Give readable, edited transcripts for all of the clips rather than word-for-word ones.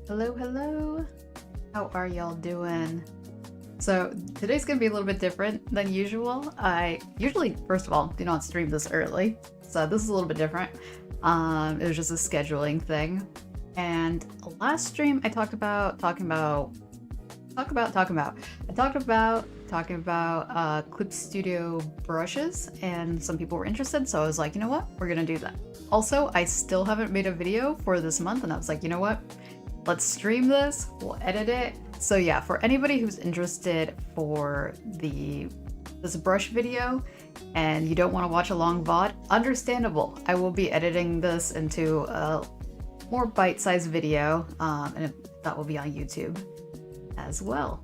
Hello, hello. How are y'all doing? So today's gonna be a little bit different than usual. I usually, first of all, do not stream this early, so this is a little bit different. It was just a scheduling thing. And last stream I talked about talking about Clip Studio brushes, and some people were interested, so I was like, you know what, we're gonna do that. Also, I still haven't made a video for this month, and I was like, you know what, let's stream this, we'll edit it. So yeah, for anybody who's interested for this brush video and you don't want to watch a long VOD, understandable. I will be editing this into a more bite-sized video, and that will be on YouTube as well.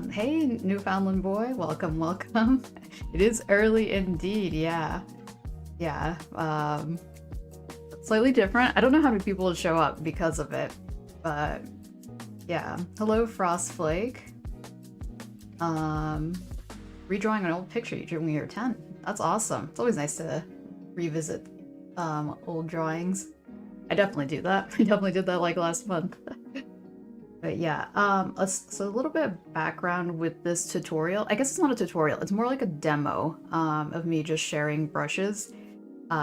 Hey, Newfoundland boy, welcome, welcome. It is early indeed, yeah. Yeah, slightly different. I don't know how many people will show up because of it, but yeah. Hello, Frostflake. Redrawing an old picture you drew when you were 10. That's awesome. It's always nice to revisit old drawings. I definitely do that. I definitely did that like last month. But yeah, so a little bit of background with this tutorial. I guess it's not a tutorial, it's more like a demo of me just sharing brushes.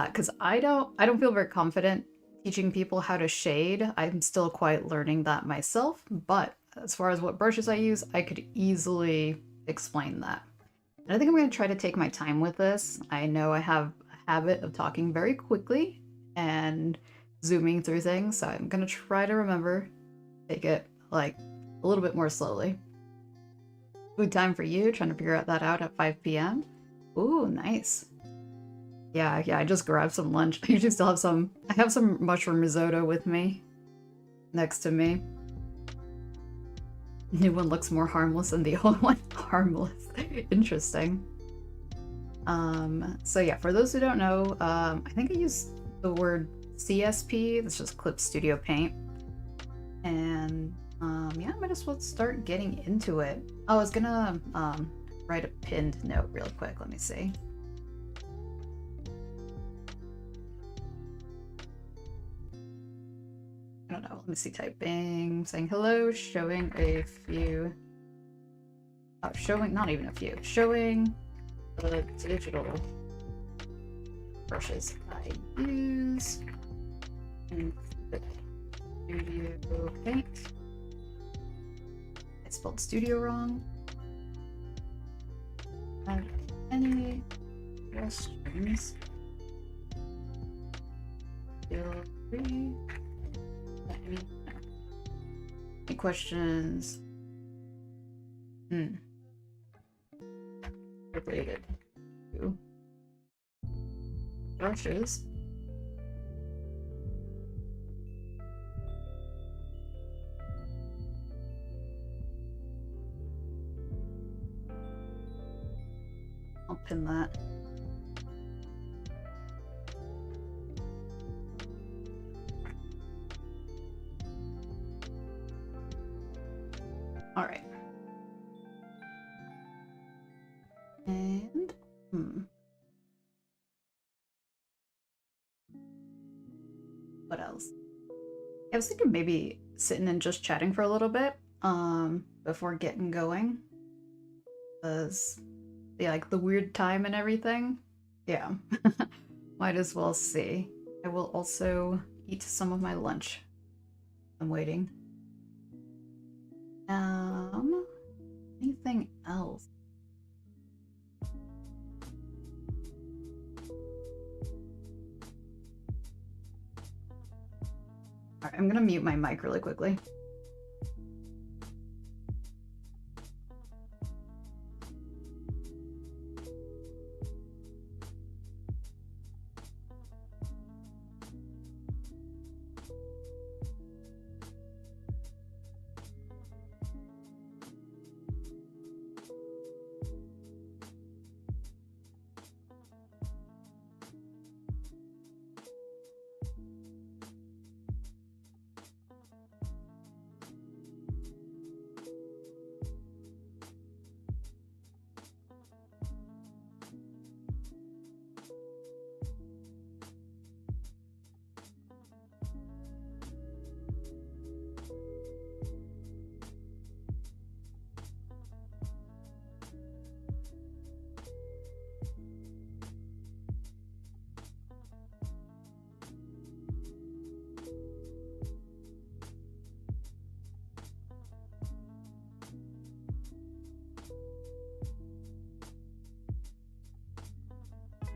Because I don't feel very confident teaching people how to shade. I'm still quite learning that myself, but as far as what brushes I use, I could easily explain that. And I think I'm going to try to take my time with this. I know I have a habit of talking very quickly and zooming through things, so I'm going to try to remember, take it like a little bit more slowly. Food time for you, trying to figure that out at 5 p.m. Ooh, nice. Yeah, I just grabbed some lunch. I usually still have some, I have some mushroom risotto with me, next to me. New one looks more harmless than the old one. Harmless. Interesting. So yeah, for those who don't know, I think I use the word CSP, that's just Clip Studio Paint. And yeah, I might as well start getting into it. Oh, I was gonna write a pinned note real quick, let me see. I don't know, let me see, typing, saying hello, showing a few, oh, showing, not even a few, showing the digital brushes I use in the Studio Paint. I spelled studio wrong. Have any questions? Feel free. Any questions? Related to brushes. I'll pin that. All right. And what else? I was thinking maybe sitting and just chatting for a little bit before getting going, because yeah, like the weird time and everything. Yeah. Might as well see. I will also eat some of my lunch. I'm waiting. Anything else? All right, I'm gonna mute my mic really quickly.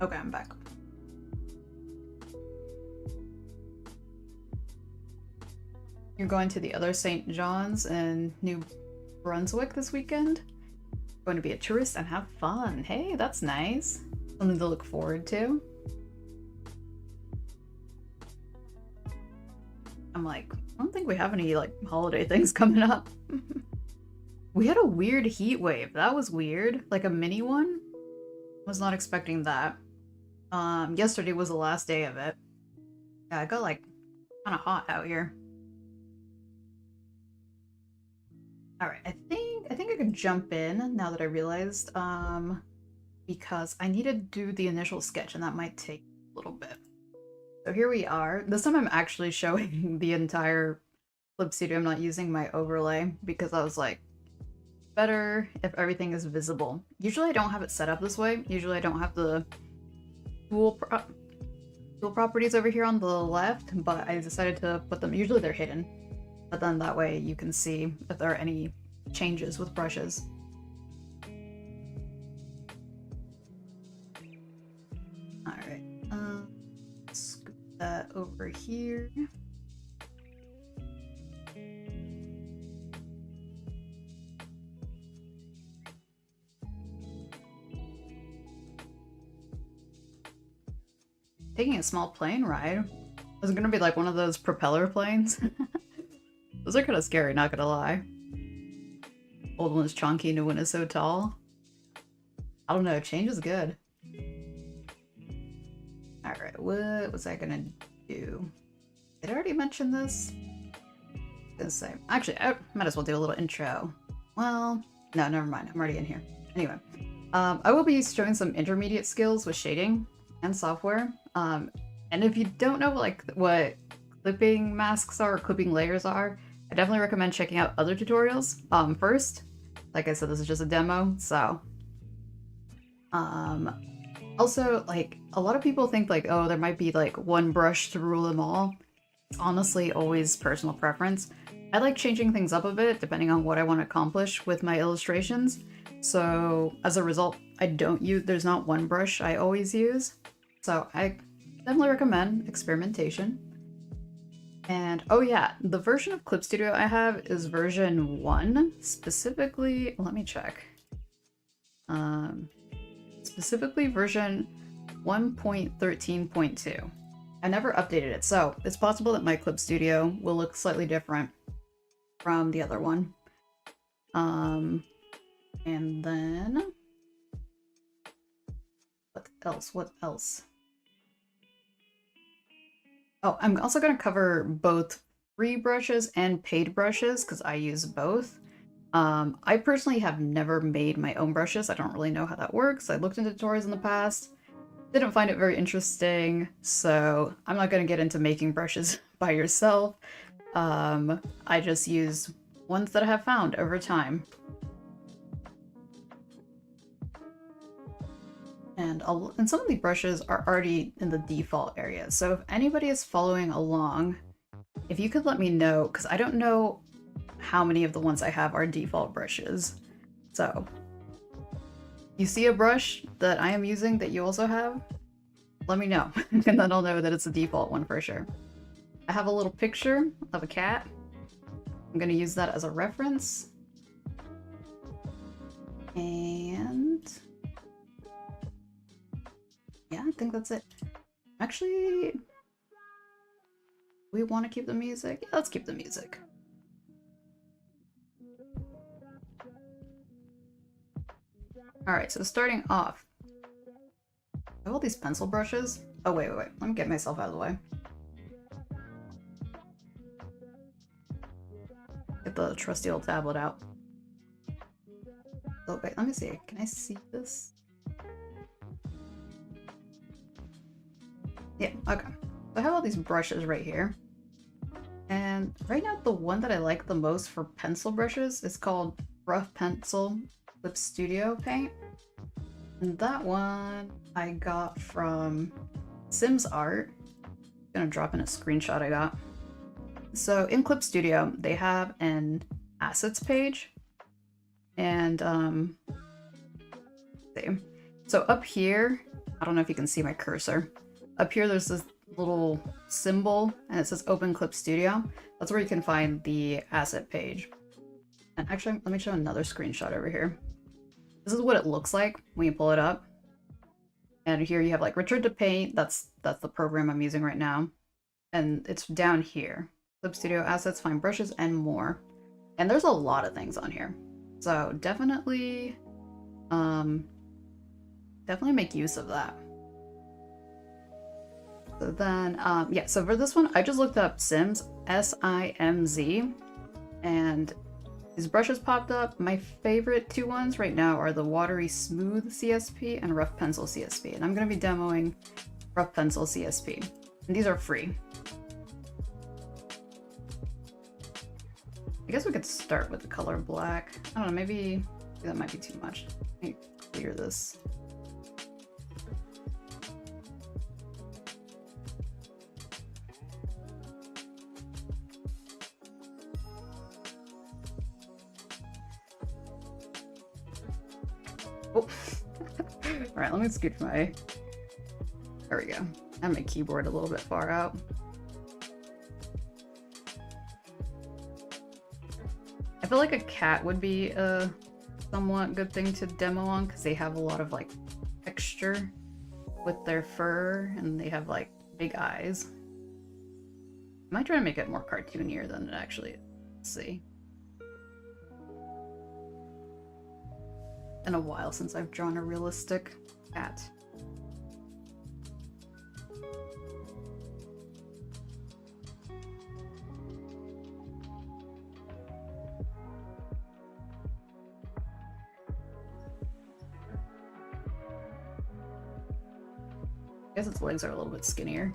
Okay, I'm back. You're going to the other St. John's in New Brunswick this weekend? Going to be a tourist and have fun. Hey, that's nice. Something to look forward to. I'm like, I don't think we have any like holiday things coming up. We had a weird heat wave. That was weird. Like a mini one. Was not expecting that. Yesterday was the last day of it. Yeah, it got like kind of hot out here. Alright, I think I can jump in now that I realized, because I need to do the initial sketch and that might take a little bit. So here we are. This time I'm actually showing the entire Clip Studio. I'm not using my overlay because I was like, better if everything is visible. Usually I don't have it set up this way. Usually I don't have the tool properties over here on the left, but I decided to put them, usually they're hidden, but then that way you can see if there are any changes with brushes. Alright, scoop that over here. Taking a small plane ride. Is it gonna be like one of those propeller planes? Those are kind of scary, not gonna lie. Old one is chunky, new one is so tall. I don't know, change is good. Alright, what was I gonna do? Did I already mention this? Gonna say, actually, I might as well do a little intro. Well, no, never mind, I'm already in here. Anyway, I will be showing some intermediate skills with shading and software. And if you don't know like what clipping masks are or clipping layers are, I definitely recommend checking out other tutorials first. Like I said, this is just a demo, so also, like, a lot of people think like, oh, there might be like one brush to rule them all. It's honestly always personal preference. I like changing things up a bit depending on what I want to accomplish with my illustrations. So as a result, there's not one brush I always use. So I definitely recommend experimentation. And oh yeah, the version of Clip Studio I have is version 1. Specifically, let me check. Specifically version 1.13.2. I never updated it, so it's possible that my Clip Studio will look slightly different from the other one. And then what else? Oh, I'm also going to cover both free brushes and paid brushes because I use both. I personally have never made my own brushes. I don't really know how that works. I looked into tutorials in the past, didn't find it very interesting, so I'm not going to get into making brushes by yourself. I just use ones that I have found over time. And some of the brushes are already in the default area. So if anybody is following along, if you could let me know, because I don't know how many of the ones I have are default brushes. So you see a brush that I am using that you also have, let me know, and then I'll know that it's a default one for sure. I have a little picture of a cat. I'm going to use that as a reference. And yeah, I think that's it. Actually, we want to keep the music? Yeah, let's keep the music. Alright, so starting off, I have all these pencil brushes. Oh, wait. Let me get myself out of the way. Get the trusty old tablet out. Oh, wait, let me see. Can I see this? Yeah, okay. So I have all these brushes right here. And right now, the one that I like the most for pencil brushes is called Rough Pencil Clip Studio Paint. And that one I got from Sims Art. I'm gonna drop in a screenshot I got. So in Clip Studio, they have an assets page. And so up here, I don't know if you can see my cursor. Up here there's this little symbol and it says Open Clip Studio. That's where you can find the asset page. And actually, let me show another screenshot over here. This is what it looks like when you pull it up. And here you have like Return to Paint. That's the program I'm using right now. And it's down here. Clip Studio Assets, Find Brushes, and more. And there's a lot of things on here. So definitely, definitely make use of that. So then, yeah, so for this one, I just looked up Sims, S-I-M-Z, and these brushes popped up. My favorite two ones right now are the Watery Smooth CSP and Rough Pencil CSP, and I'm going to be demoing Rough Pencil CSP. And these are free. I guess we could start with the color black. I don't know, maybe that might be too much. Let me clear this. Oh. Alright, let me scoot my... There we go. I have my keyboard a little bit far out. I feel like a cat would be a somewhat good thing to demo on because they have a lot of like texture with their fur and they have like big eyes. I might try to make it more cartoonier than it actually is. Let's see. Been a while since I've drawn a realistic cat. I guess its legs are a little bit skinnier.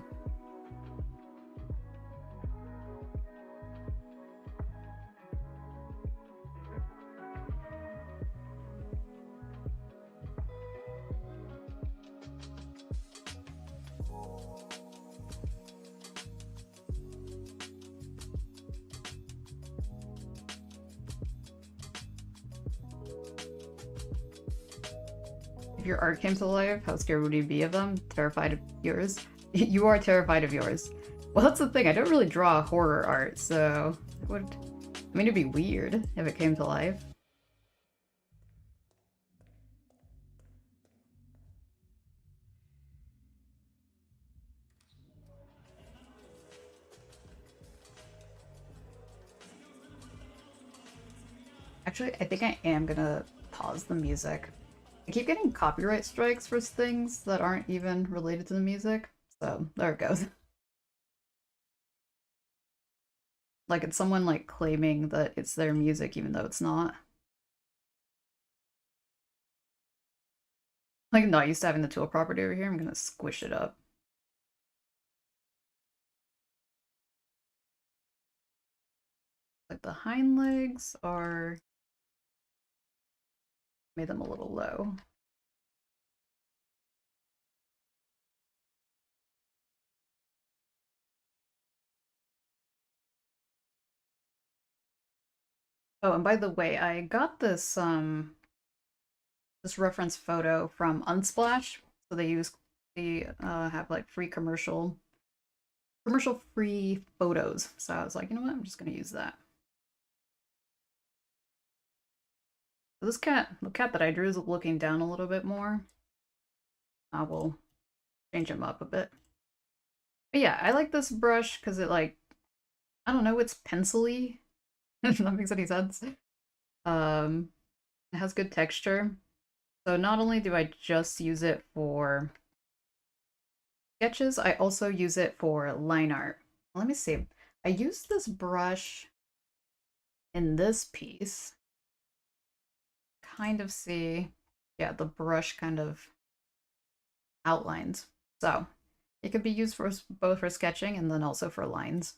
If your art came to life, how scared would you be of them? Terrified of yours? You are terrified of yours. Well, that's the thing. I don't really draw horror art, so it would... I mean, it'd be weird if it came to life. Actually, I think I am gonna pause the music. I keep getting copyright strikes for things that aren't even related to the music, so there it goes. Like it's someone like claiming that it's their music even though it's not. Like I'm not used to having the tool property over here, I'm gonna squish it up. Like the hind legs are... made them a little low. Oh, and by the way, I got this this reference photo from Unsplash. So they have like free commercial free photos. So I was like, you know what, I'm just gonna use that. So this cat, the cat that I drew is looking down a little bit more. I will change him up a bit. But yeah, I like this brush because it like, I don't know, it's pencil-y. If that makes any sense. It has good texture. So not only do I just use it for sketches, I also use it for line art. Let me see. I used this brush in this piece. Kind of see, yeah, the brush kind of outlines. So it could be used for both for sketching and then also for lines.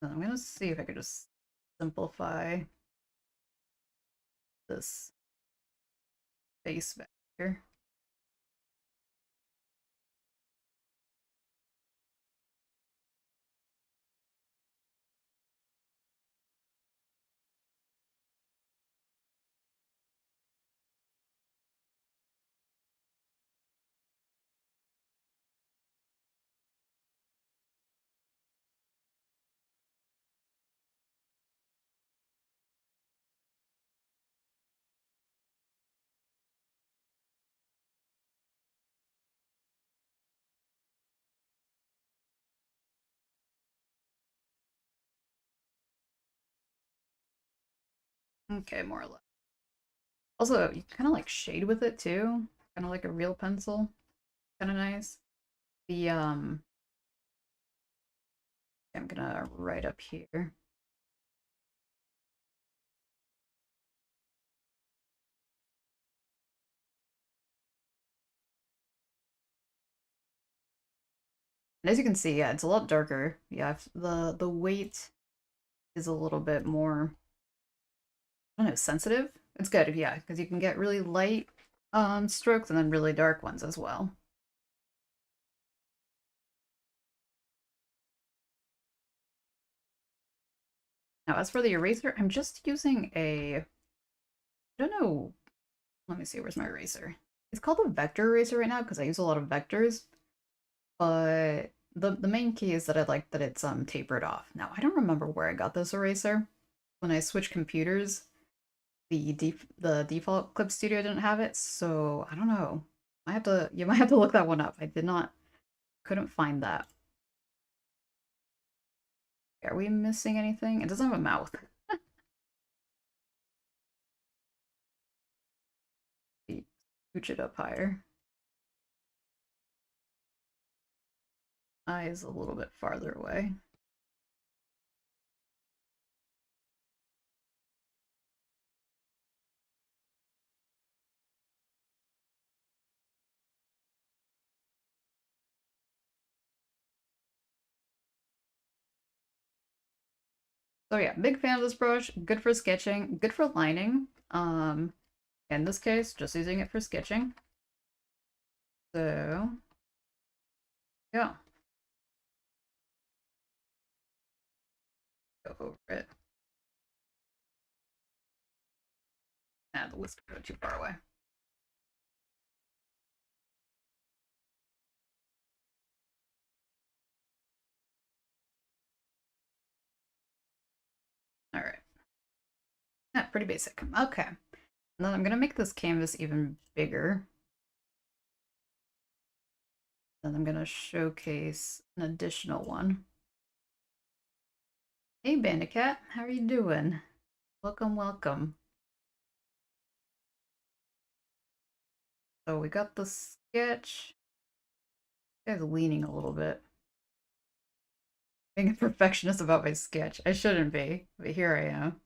And I'm gonna see if I could just simplify this face back here. Okay, more or less. Also, you kind of like shade with it too, kind of like a real pencil. Kind of nice. The I'm gonna write up here. And as you can see, yeah, it's a lot darker. Yeah, the weight is a little bit more, I don't know, sensitive. It's good, yeah, because you can get really light strokes and then really dark ones as well. Now, as for the eraser, I'm just using I don't know, let me see, where's my eraser? It's called a vector eraser right now because I use a lot of vectors, but the main key is that I like that it's tapered off. Now, I don't remember where I got this eraser. When I switched computers, the default Clip Studio didn't have it, so I don't know. You might have to look that one up. I couldn't find that. Are we missing anything? It doesn't have a mouth. Scooch it up higher. Eyes a little bit farther away. So yeah, big fan of this brush. Good for sketching, good for lining. In this case, just using it for sketching. So yeah, go over it. Ah, the whisker go too far away. All right. Yeah, pretty basic. Okay. And then I'm gonna make this canvas even bigger. Then I'm gonna showcase an additional one. Hey Bandicat, how are you doing? Welcome, welcome. So we got the sketch. This guy's leaning a little bit. Being a perfectionist about my sketch. I shouldn't be, but here I am.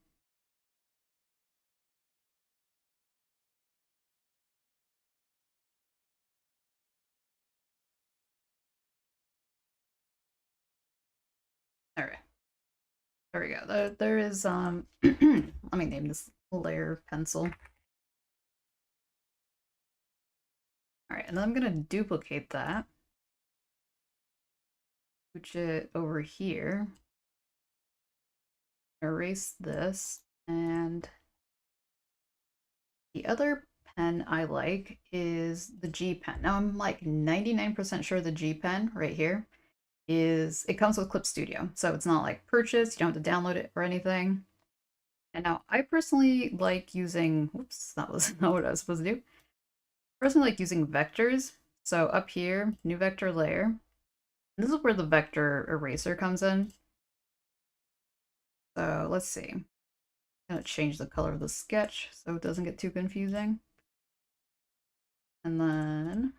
All right. There we go. There is let me name this layer pencil. All right, and then I'm gonna duplicate that. Put it over here. Erase this, and the other pen I like is the G pen. Now I'm like 99% sure the G pen right here it comes with Clip Studio, so it's not like purchased, you don't have to download it or anything. And now I personally like using, whoops, that was not what I was supposed to do. I personally like using vectors. So up here, new vector layer. This is where the vector eraser comes in. So let's see. I'm gonna change the color of the sketch so it doesn't get too confusing. And then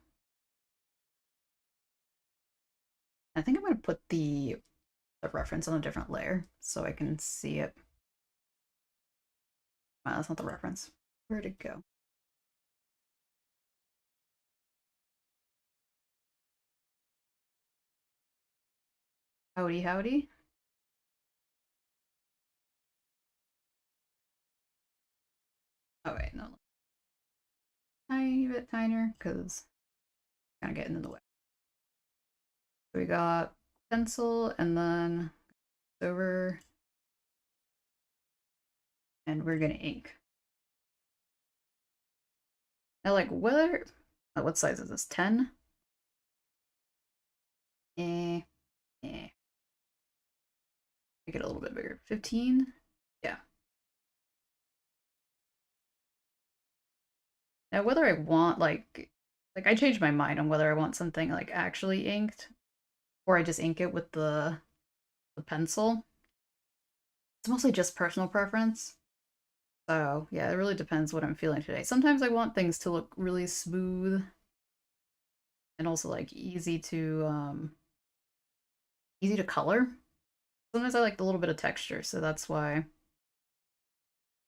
I think I'm gonna put the reference on a different layer so I can see it. Wow, that's not the reference. Where'd it go? Howdy, howdy. Oh wait, no. Tiny bit tinier, because kind of getting in the way. So we got pencil and then over, and we're gonna ink. Now, like, whether, what size is this? 10? Eh, eh. Make it a little bit bigger. 15? Yeah. Now, whether I want, I changed my mind on whether I want something, like, actually inked, or I just ink it with the pencil. It's mostly just personal preference. So yeah, it really depends what I'm feeling today. Sometimes I want things to look really smooth and also like easy to color. Sometimes I like a little bit of texture, so that's why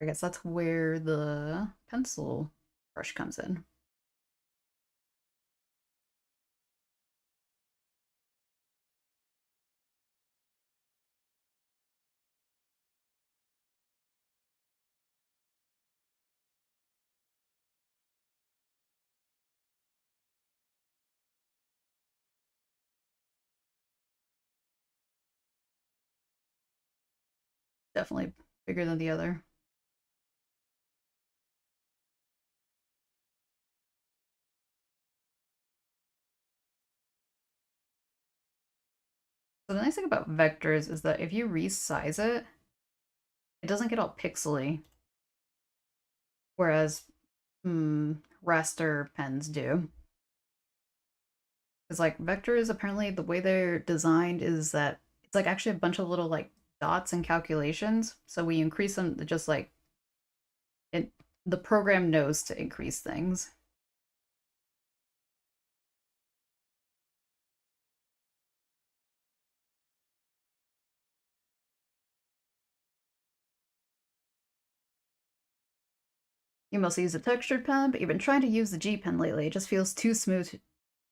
I guess that's where the pencil brush comes in. Definitely bigger than the other. So the nice thing about vectors is that if you resize it, it doesn't get all pixely, whereas raster pens do. Because like vectors, apparently the way they're designed is that it's like actually a bunch of little like dots and calculations. So we increase them just like it, the program knows to increase things. You mostly use a textured pen, but you've been trying to use the G pen lately. It just feels too smooth to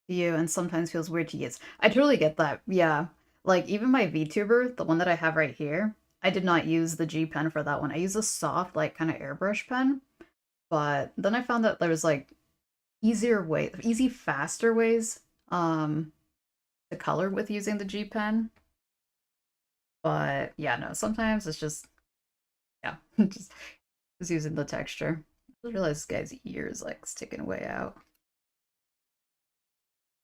you and sometimes feels weird to use. I totally get that. Yeah. Like even my VTuber, the one that I have right here, I did not use the G pen for that one. I used a soft, like kind of airbrush pen. But then I found that there was like faster ways to color with using the G pen. But yeah, no, sometimes it's just yeah, just using the texture. I realize this guy's ear is like sticking way out.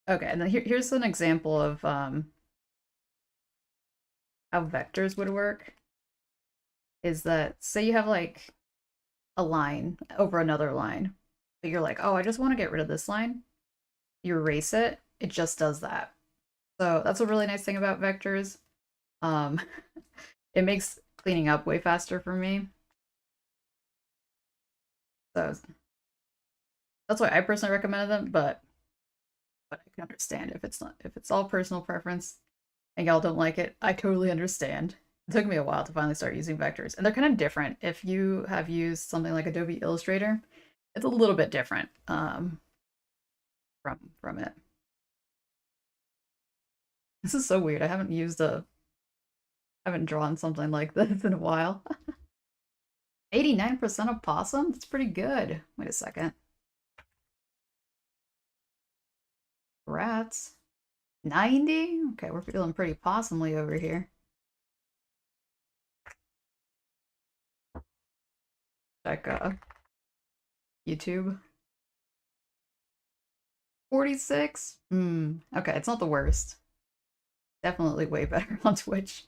Okay, and then here's an example of how vectors would work. Is that say you have like a line over another line, but you're like, oh, I just want to get rid of this line. You erase it, it just does that. So that's a really nice thing about vectors. Um, it makes cleaning up way faster for me. So that's why I personally recommended them, but I can understand if it's all personal preference and y'all don't like it. I totally understand. It took me a while to finally start using vectors, and they're kind of different. If you have used something like Adobe Illustrator, it's a little bit different from it. This is so weird. I haven't drawn something like this in a while. 89% of possum? That's pretty good. Wait a second. Rats. 90? Okay, we're feeling pretty possumly over here. Check YouTube. 46? Okay, it's not the worst. Definitely way better on Twitch.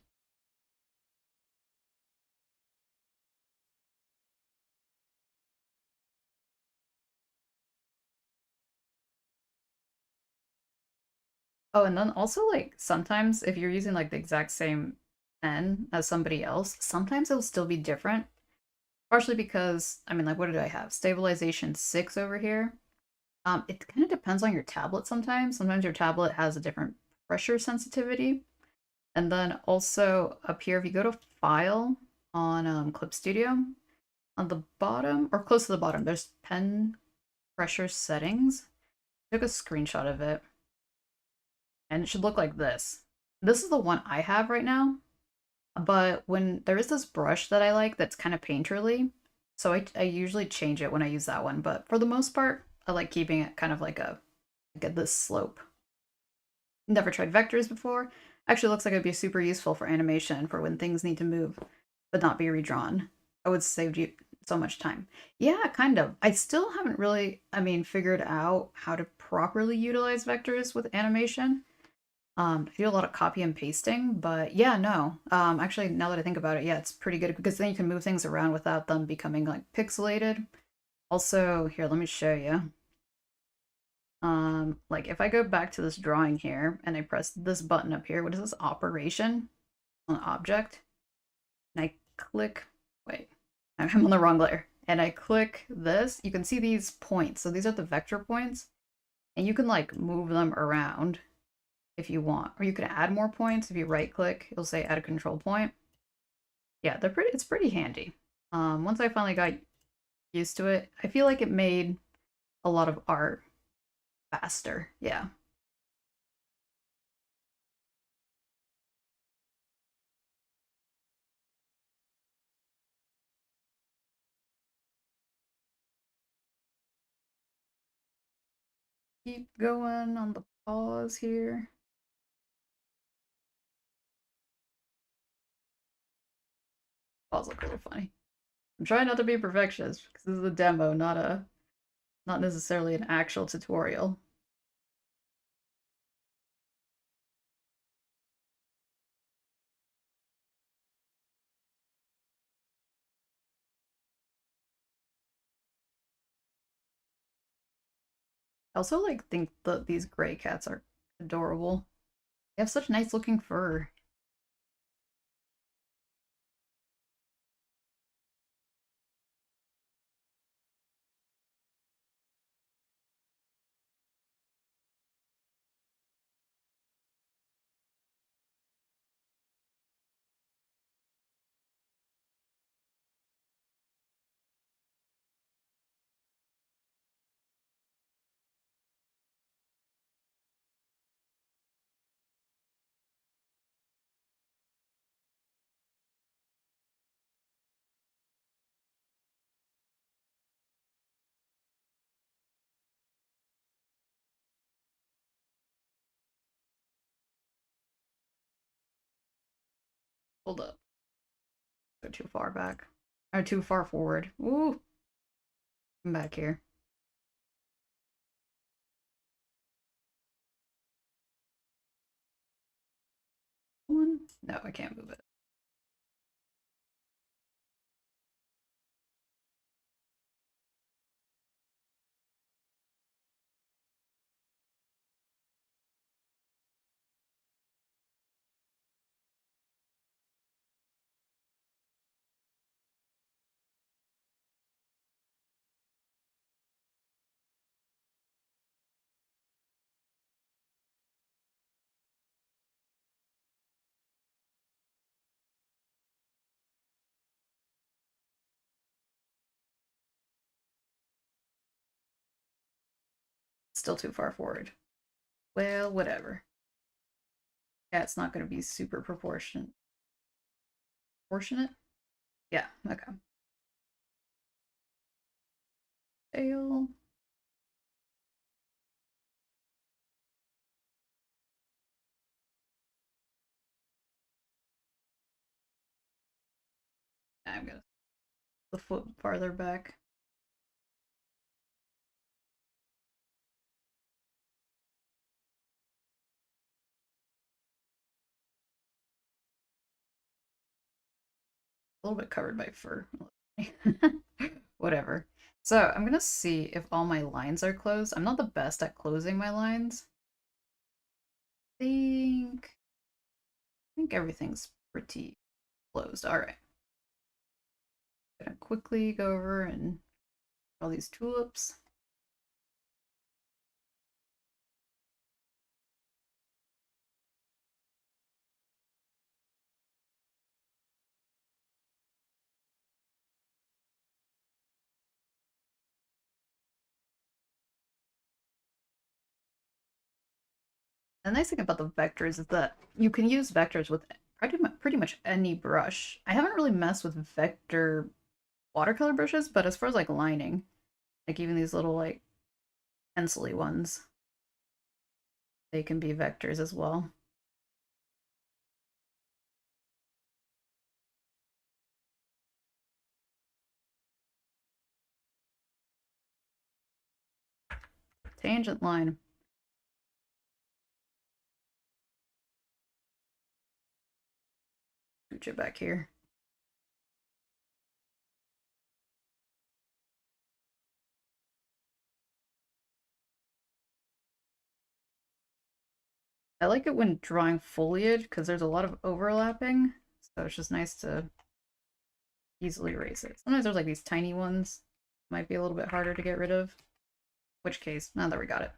Oh, and then also like sometimes if you're using like the exact same pen as somebody else, sometimes it'll still be different. Partially because, I mean, like what did I have? Stabilization 6 over here. It kind of depends on your tablet sometimes. Sometimes your tablet has a different pressure sensitivity. And then also up here, if you go to File on Clip Studio, on the bottom, or close to the bottom, there's pen pressure settings. I took a screenshot of it, and it should look like this. This is the one I have right now, but when there is this brush that I like that's kind of painterly, so I usually change it when I use that one, but for the most part, I like keeping it kind of like this slope. Never tried vectors before. Actually looks like it'd be super useful for animation for when things need to move, but not be redrawn. I would save you so much time. Yeah, kind of. I still haven't really, I mean, figured out how to properly utilize vectors with animation. I do a lot of copy and pasting, but yeah, no. Actually, now that I think about it, yeah, it's pretty good because then you can move things around without them becoming like pixelated. Also, here, let me show you. Like if I go back to this drawing here and I press this button up here, what is this operation on object? And I click, wait, I'm on the wrong layer. And I click this, you can see these points. So these are the vector points. And you can like move them around if you want. Or you can add more points. If you right click, it'll say add a control point. Yeah, it's pretty handy. Once I finally got used to it, I feel like it made a lot of art faster. Yeah. Keep going on the pause here. Pause look really funny. I'm trying not to be perfectionist because this is a demo, not necessarily an actual tutorial. I also like think that these gray cats are adorable. They have such nice looking fur. Hold up. Go too far back. Or too far forward. Ooh. Come back here. One? No, I can't move it. Still too far forward. Well, whatever. Yeah, it's not going to be super proportionate. Proportionate? Yeah, okay. Tail. I'm gonna the foot farther back. A little bit covered by fur. Whatever. So I'm gonna see if all my lines are closed. I'm not the best at closing my lines. I think everything's pretty closed. All right. Gonna quickly go over and all these tulips. The nice thing about the vectors is that you can use vectors with pretty much any brush. I haven't really messed with vector watercolor brushes, but as far as like lining, like even these little like pencil-y ones, they can be vectors as well. Tangent line. Scooch it back here. I like it when drawing foliage because there's a lot of overlapping, so it's just nice to easily erase it. Sometimes there's like these tiny ones. Might be a little bit harder to get rid of. Which case, now that we got it.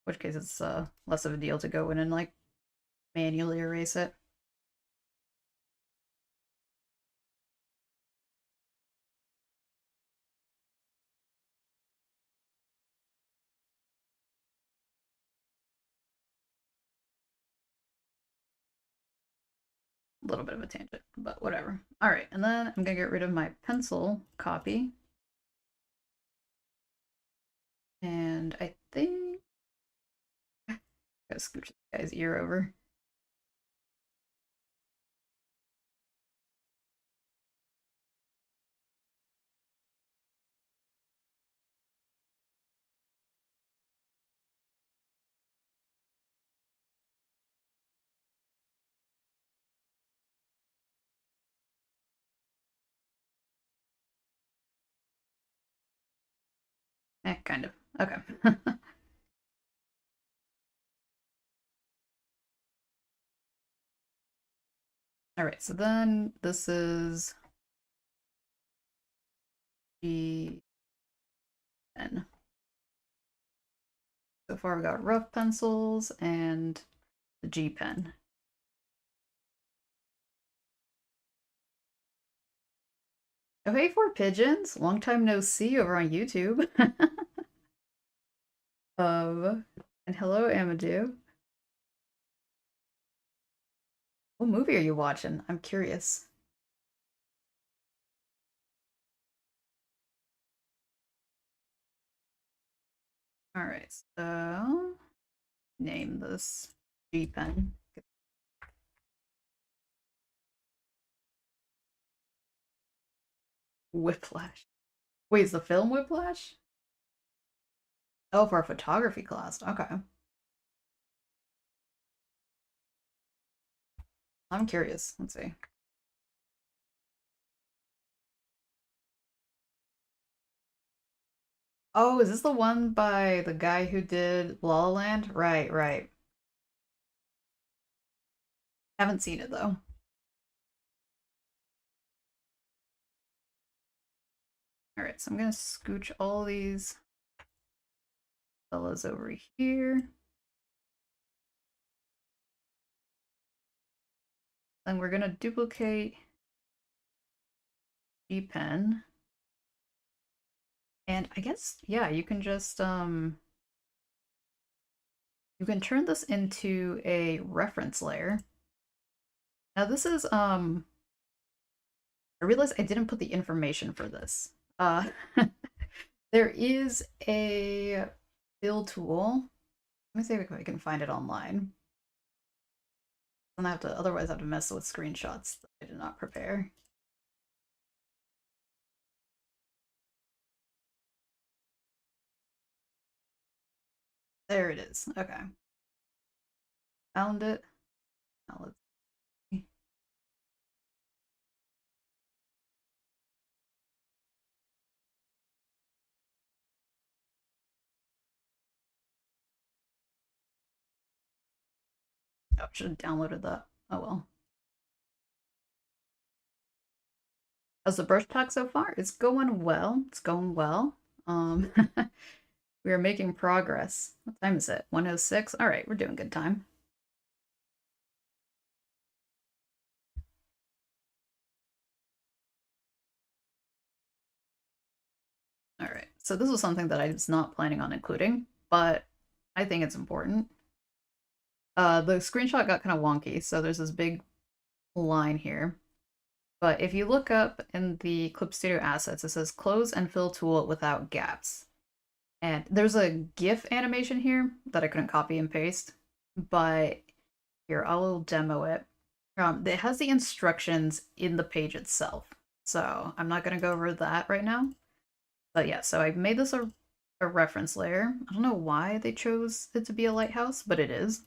Which case it's less of a deal to go in and like manually erase it. A little bit of a tangent, but whatever. All right, and then I'm gonna get rid of my pencil copy. And I think I gotta scooch this guy's ear over. Kind of. Okay. All right, so then this is G pen. So far we got rough pencils and the G pen. Oh, hey, four pigeons. Long time no see over on YouTube. And hello, Amadou. What movie are you watching? I'm curious. All right, so name this G pen. Whiplash. Wait, is the film Whiplash? Oh, for a photography class. Okay. I'm curious. Let's see. Oh, is this the one by the guy who did La La Land? Right, right. Haven't seen it though. All right, so I'm gonna scooch all these fellas over here. Then we're gonna duplicate G pen. And I guess, yeah, you can just you can turn this into a reference layer. Now this is I realized I didn't put the information for this. There is a fill tool. Let me see if I can find it online. Otherwise I have to mess with screenshots that I did not prepare. There it is. Okay. Found it. Now let's see. Oh, I should have downloaded that. Oh well. How's the brush talk so far? It's going well. It's going well. We are making progress. What time is it? 1:06? All right, we're doing good time. All right, so this was something that I was not planning on including, but I think it's important. The screenshot got kind of wonky, so there's this big line here. But if you look up in the Clip Studio assets, it says close and fill tool without gaps. And there's a GIF animation here that I couldn't copy and paste, but here, I'll demo it. It has the instructions in the page itself, so I'm not going to go over that right now. But yeah, so I made this a reference layer. I don't know why they chose it to be a lighthouse, but it is.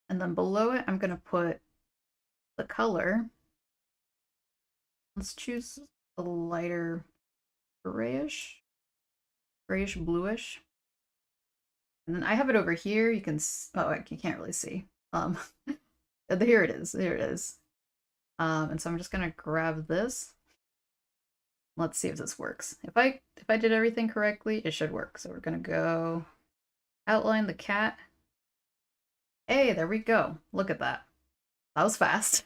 And then below it, I'm going to put the color. Let's choose a lighter grayish bluish. And then I have it over here. You can, oh, you can't really see. Here it is. Here it is. And so I'm just gonna grab this. Let's see if this works. If I did everything correctly, it should work. So we're gonna go outline the cat. Hey, there we go. Look at that. That was fast.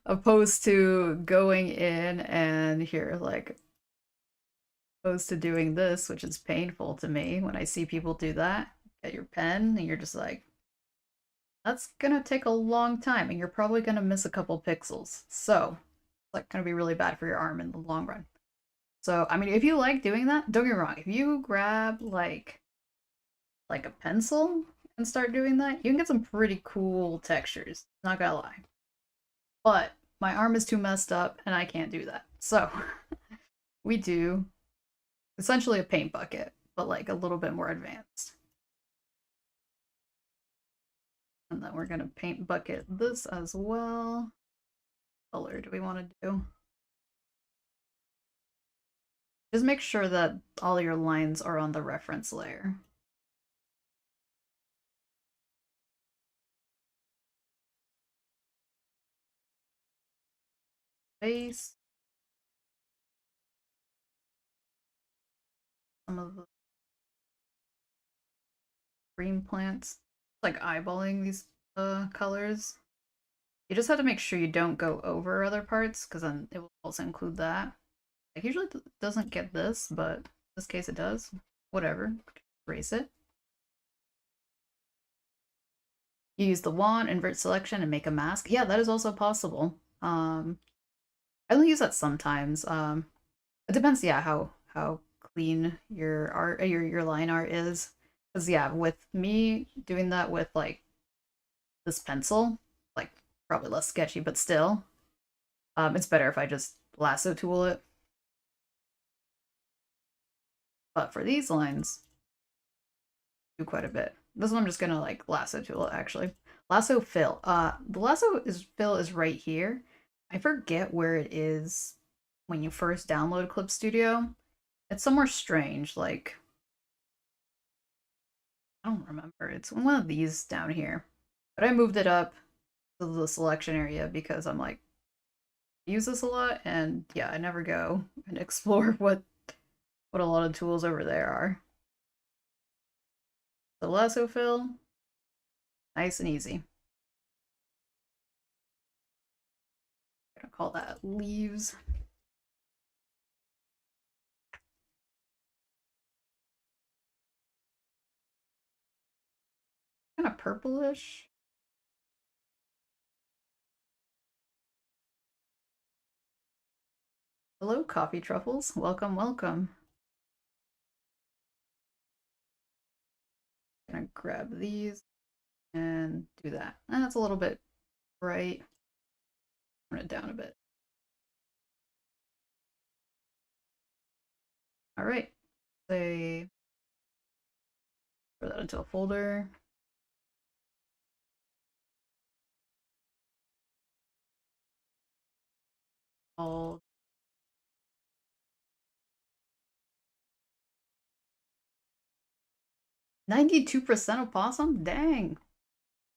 Opposed to going in and here, like, opposed to doing this, which is painful to me when I see people do that. Get your pen, and you're just like, that's gonna take a long time, and you're probably gonna miss a couple pixels. So, it's like gonna be really bad for your arm in the long run. So, I mean, if you like doing that, don't get me wrong. If you grab like a pencil and start doing that, you can get some pretty cool textures. Not gonna lie. But my arm is too messed up, and I can't do that. So, we do essentially a paint bucket, but like a little bit more advanced. And then we're gonna paint bucket this as well. What color do we want to do? Just make sure that all your lines are on the reference layer. Base. Some of the green plants. Like eyeballing these colors. You just have to make sure you don't go over other parts, because then it will also include that. Like usually it doesn't get this, but in this case it does. Whatever. Erase it. You use the wand, invert selection, and make a mask. Yeah, that is also possible. I only use that sometimes. It depends, yeah, how clean your art, your line art is. Because yeah, with me doing that with like this pencil, like probably less sketchy, but still, it's better if I just lasso tool it. But for these lines, do quite a bit. This one I'm just gonna like lasso tool it actually. Lasso fill. The lasso fill is right here. I forget where it is when you first download Clip Studio. It's somewhere strange, like I don't remember. It's one of these down here. But I moved it up to the selection area because I'm like, I use this a lot, and yeah, I never go and explore what a lot of tools over there are. The lasso fill, nice and easy. I'm gonna call that leaves. Kind of purplish. Hello, coffee truffles. Welcome, welcome. Gonna grab these and do that. And that's a little bit bright. Turn it down a bit. All right. Say, throw that into a folder. All 92% opossum? Dang.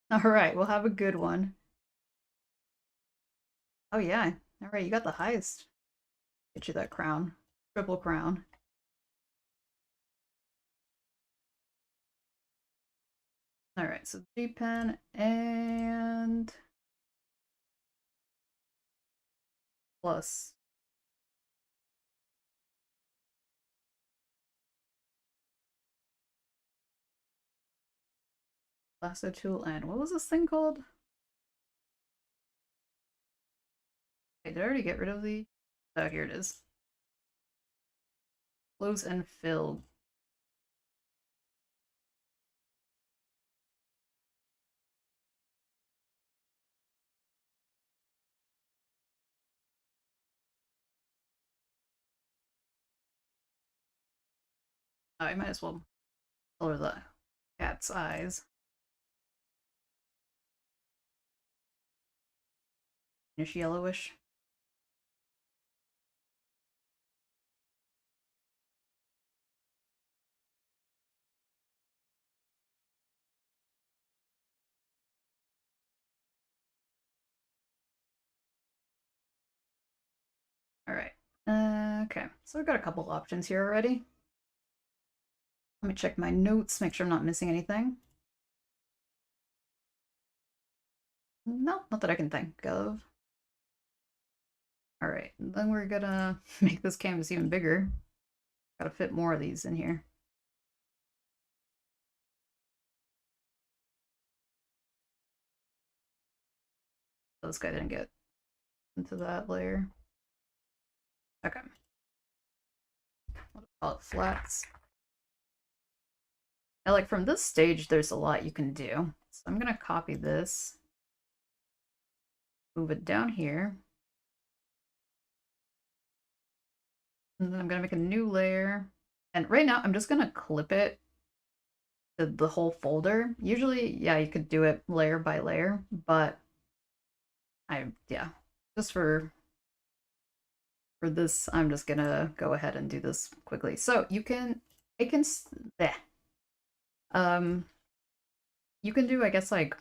All right, we'll have a good one. Oh yeah. All right, you got the highest. Get you that crown. Triple crown. All right, so G pen and plus. Lasso tool and what was this thing called? Okay, did I already get rid of the? Oh, here it is. Close and fill. Oh, I might as well color the cat's eyes. Finish yellowish. Okay, so we've got a couple options here already. Let me check my notes, make sure I'm not missing anything. No, not that I can think of. All right, then we're gonna make this canvas even bigger. Gotta fit more of these in here. So this guy didn't get into that layer. Okay. What about flats? Now, like from this stage, there's a lot you can do. So I'm gonna copy this, move it down here, and then I'm gonna make a new layer. And right now, I'm just gonna clip it to the whole folder. Usually, yeah, you could do it layer by layer, but yeah, just for this, I'm just gonna go ahead and do this quickly. So you can, bleh. Um, you can do, I guess, like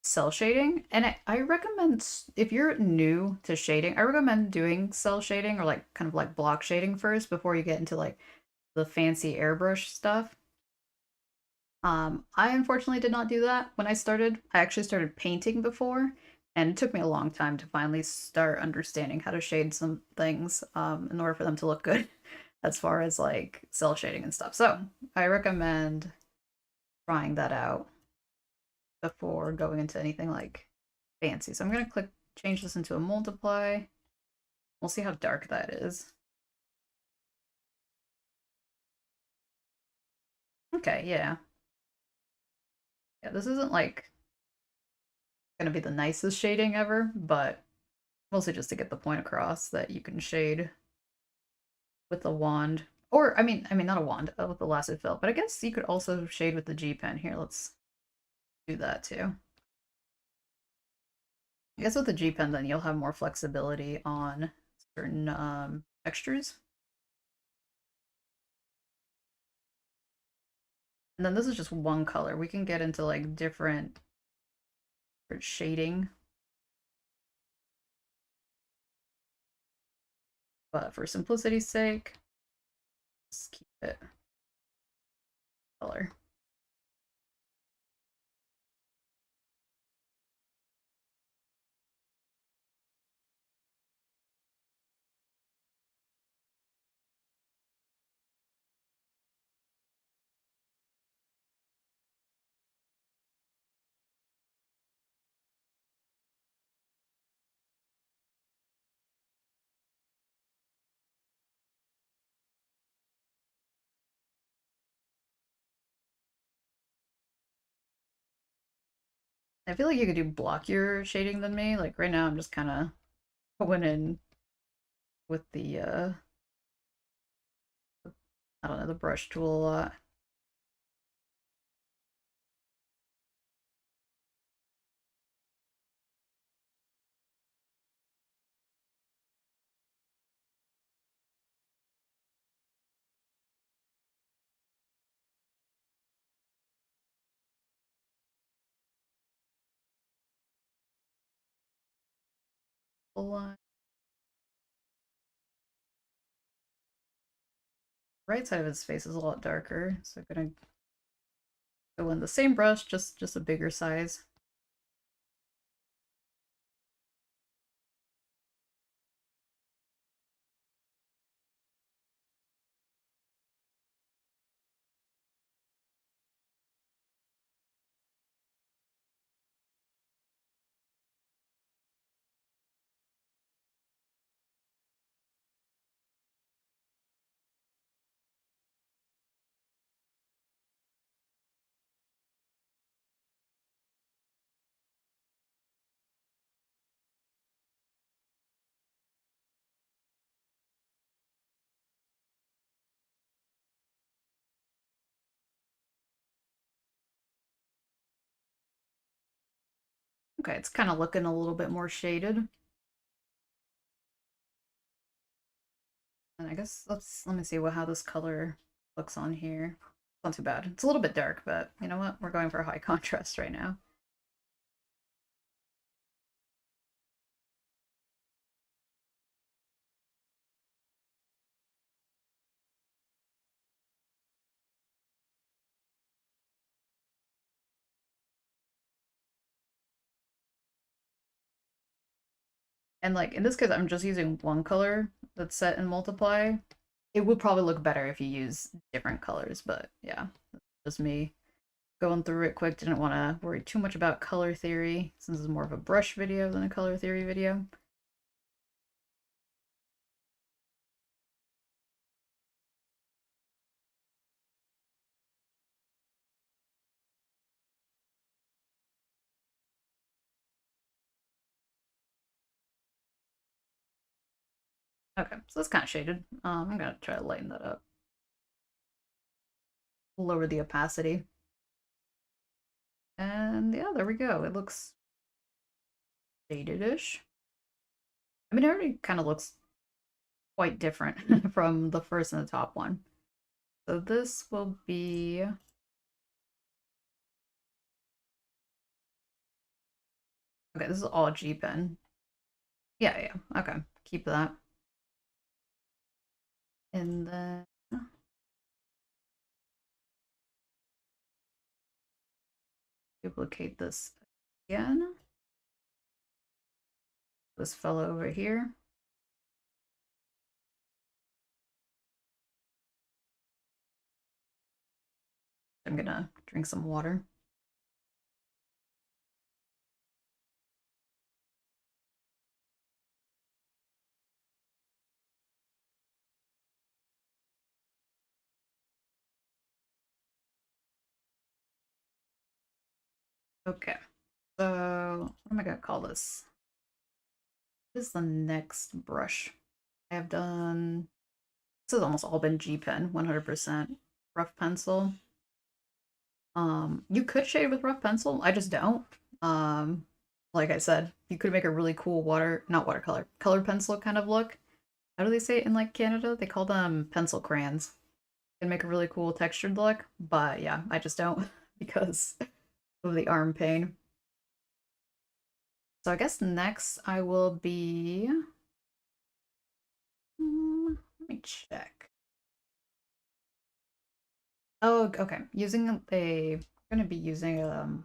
cell shading, and I recommend, if you're new to shading, I recommend doing cell shading or like kind of like block shading first before you get into like the fancy airbrush stuff. I unfortunately did not do that when I started. I actually started painting before, and it took me a long time to finally start understanding how to shade some things in order for them to look good as far as like cell shading and stuff. So I recommend trying that out before going into anything like fancy. So I'm gonna change this into a multiply. We'll see how dark that is. Okay, yeah. Yeah, this isn't like gonna be the nicest shading ever, but mostly just to get the point across that you can shade with a wand. Or I mean not a wand, with the lasso fill, but I guess you could also shade with the G pen. Here, let's do that too. I guess with the G pen then you'll have more flexibility on certain textures. And then this is just one color. We can get into like different shading. But for simplicity's sake, let's keep it color. I feel like you could do blockier shading than me. Like right now I'm just kind of going in with the I don't know, the brush tool a lot. Full line. Right side of his face is a lot darker, so I'm gonna go in the same brush, just a bigger size. Okay, it's kind of looking a little bit more shaded. And I guess let me see how this color looks on here. Not too bad. It's a little bit dark, but you know what? We're going for high contrast right now. And like in this case, I'm just using one color that's set in multiply. It would probably look better if you use different colors, but yeah, that's just me going through it quick. Didn't want to worry too much about color theory since it's more of a brush video than a color theory video. Okay, so that's kind of shaded. I'm gonna try to lighten that up. Lower the opacity. And yeah, there we go. It looks shaded-ish. I mean, it already kind of looks quite different from the first and the top one. So this will be... Okay, this is all G pen. Yeah, yeah, okay. Keep that. And then... duplicate this again. This fellow over here. I'm gonna drink some water. Okay, so what am I gonna call this? What is the next brush? I have done... This has almost all been G pen, 100% rough pencil. You could shade with rough pencil. I just don't. Like I said, you could make a really cool not watercolor, colored pencil kind of look. How do they say it in like Canada? They call them pencil crayons. Can make a really cool textured look, but yeah, I just don't because of the arm pain. So I guess next I will be... let me check. Oh, okay. I'm gonna be using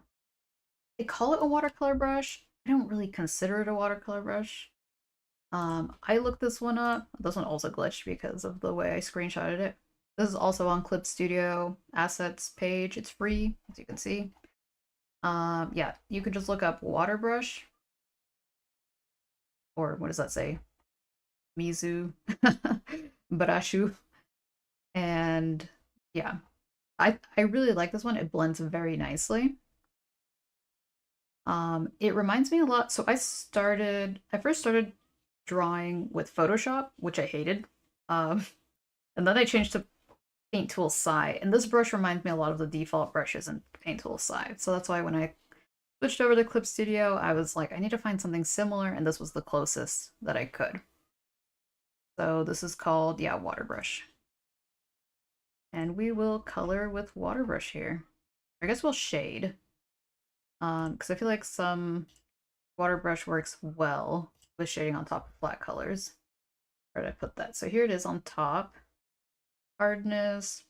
they call it a watercolor brush. I don't really consider it a watercolor brush. I looked this one up. This one also glitched because of the way I screenshotted it. This is also on Clip Studio Assets page. It's free, as you can see. Yeah, you could just look up water brush. Or what does that say? Mizu Barashu. And yeah, I really like this one. It blends very nicely. It reminds me a lot. So I first started drawing with Photoshop, which I hated. And then I changed to Paint Tool Sci, and this brush reminds me a lot of the default brushes in Paint Tool Sci. So that's why when I switched over to Clip Studio, I was like, I need to find something similar, and this was the closest that I could. So this is called, yeah, Water Brush. And we will color with Water Brush here. I guess we'll shade. Because I feel like some water brush works well with shading on top of flat colors. Where did I put that? So here it is on top. Hardness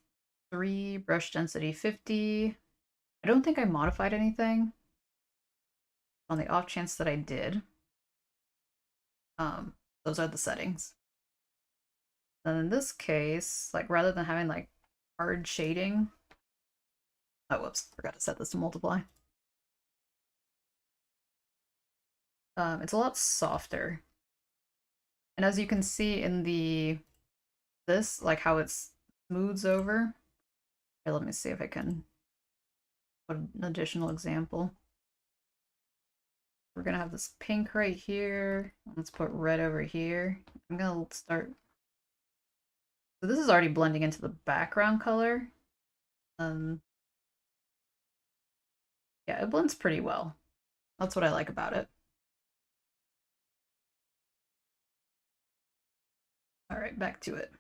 3, brush density 50. I don't think I modified anything. On the off chance that I did. Those are the settings. And in this case, like rather than having like hard shading. Oh, whoops, forgot to set this to multiply. It's a lot softer. And as you can see in this, like how it smooths over. Here, let me see if I can put an additional example. We're gonna have this pink right here. Let's put red over here. I'm gonna start. So this is already blending into the background color. Yeah, it blends pretty well. That's what I like about it. All right, back to it.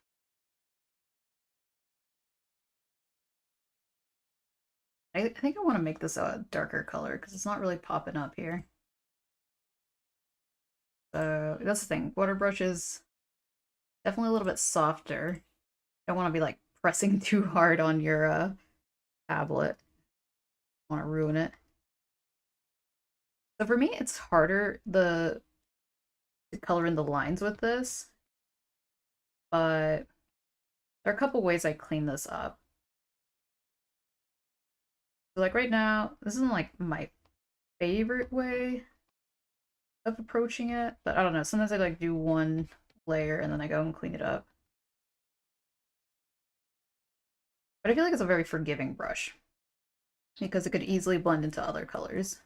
I think I want to make this a darker color because it's not really popping up here. So that's the thing. Water brush is definitely a little bit softer. Don't want to be like pressing too hard on your tablet. Want to ruin it. So for me, it's harder. to color in the lines with this, but there are a couple ways I clean this up. So like right now, this isn't like my favorite way of approaching it, but I don't know. Sometimes I like do one layer and then I go and clean it up. But I feel like it's a very forgiving brush because it could easily blend into other colors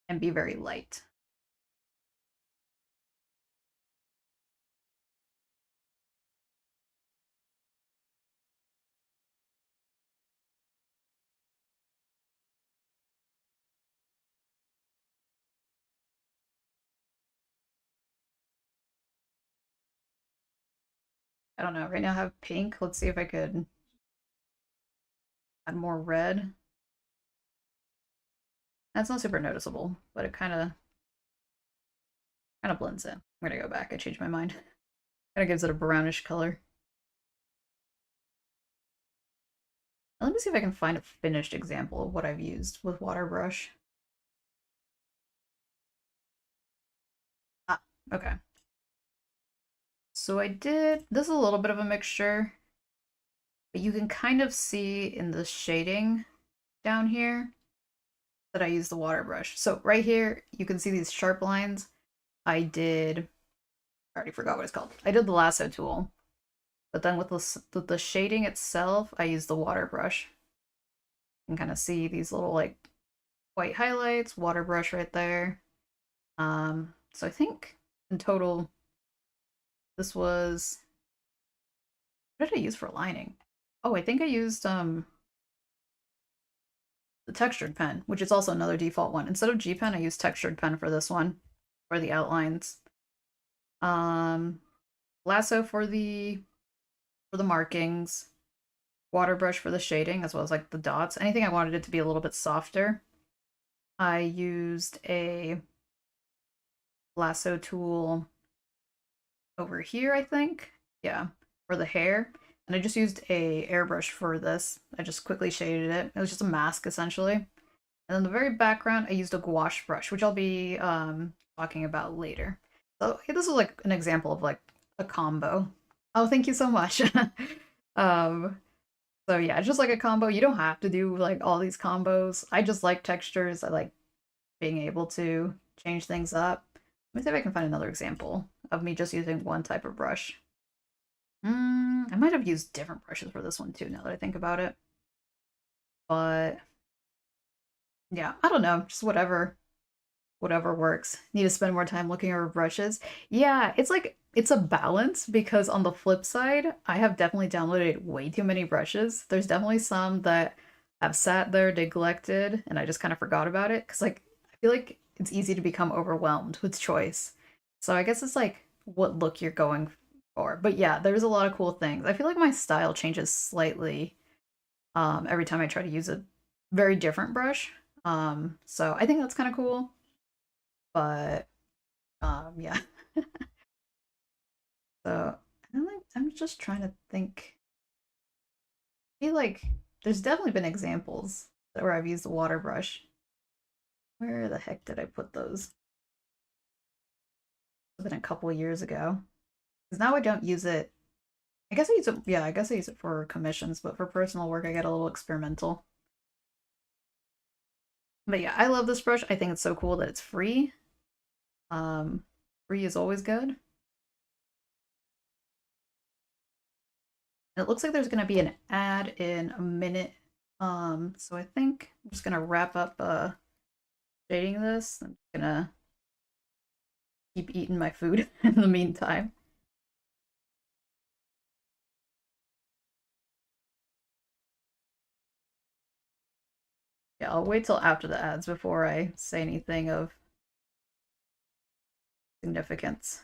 and be very light. I don't know. Right now I have pink. Let's see if I could add more red. That's not super noticeable, but it kind of blends in. I'm gonna go back. I changed my mind. Kind of gives it a brownish color. Now, let me see if I can find a finished example of what I've used with water brush. Ah, okay. So I did, this is a little bit of a mixture, but you can kind of see in the shading down here that I used the water brush. So right here, you can see these sharp lines. I already forgot what it's called. I did the lasso tool, but then with the shading itself, I used the water brush. You can kind of see these little like white highlights, water brush right there. So I think in total, this was, what did I use for lining? Oh, I think I used the textured pen, which is also another default one. Instead of G pen, I used textured pen for this one, for the outlines. Um, lasso for the markings, water brush for the shading, as well as like the dots. Anything I wanted it to be a little bit softer. I used a lasso tool over here, I think. Yeah, for the hair. And I just used a airbrush for this. I just quickly shaded it. It was just a mask, essentially. And then the very background, I used a gouache brush, which I'll be talking about later. So this is like an example of like a combo. Oh, thank you so much. um, so yeah, it's just like a combo. You don't have to do like all these combos. I just like textures. I like being able to change things up. Let me see if I can find another example of me just using one type of brush. I might have used different brushes for this one too, now that I think about it. But yeah, I don't know, just whatever works. Need to spend more time looking over brushes. Yeah, it's like it's a balance because on the flip side, I have definitely downloaded way too many brushes. There's definitely some that have sat there neglected and I just kind of forgot about it because like I feel like it's easy to become overwhelmed with choice. So I guess it's like what look you're going for. But yeah, there's a lot of cool things. I feel like my style changes slightly every time I try to use a very different brush. So I think that's kind of cool. But yeah. So I'm just trying to think. I feel like there's definitely been examples where I've used the water brush. Where the heck did I put those? It's been a couple years ago. Because now I don't use it. I guess I use it, yeah, I guess I use it for commissions, but for personal work I get a little experimental. But yeah, I love this brush. I think it's so cool that it's free. Um, free is always good. It looks like there's gonna be an ad in a minute. So I think I'm just gonna wrap up shading this. I'm gonna keep eating my food in the meantime. Yeah, I'll wait till after the ads before I say anything of significance.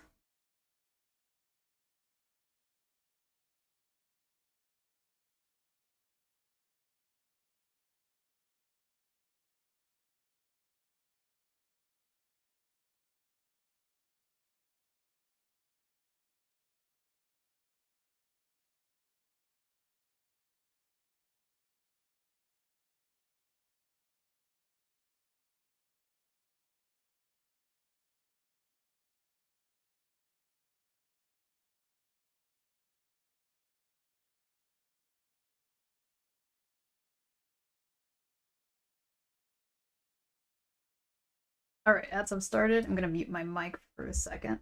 Alright, as I've started, I'm gonna mute my mic for a second.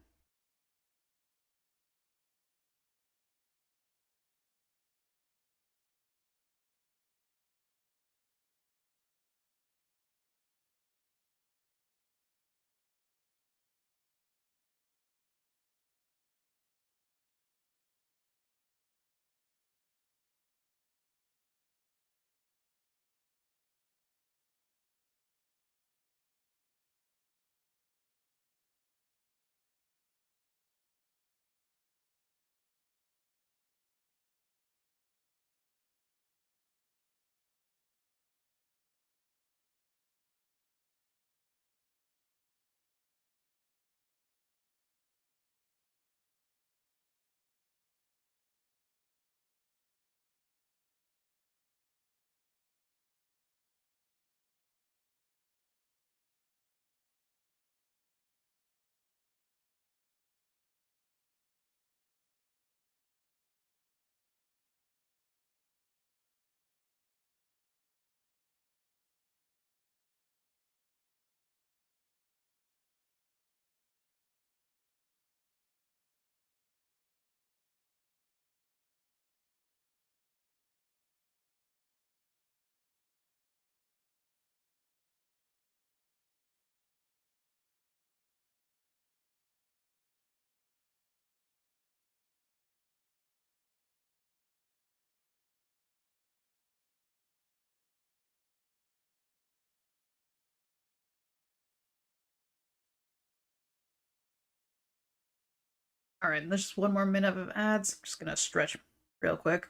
Alright, there's just one more minute of ads. I'm just gonna stretch real quick.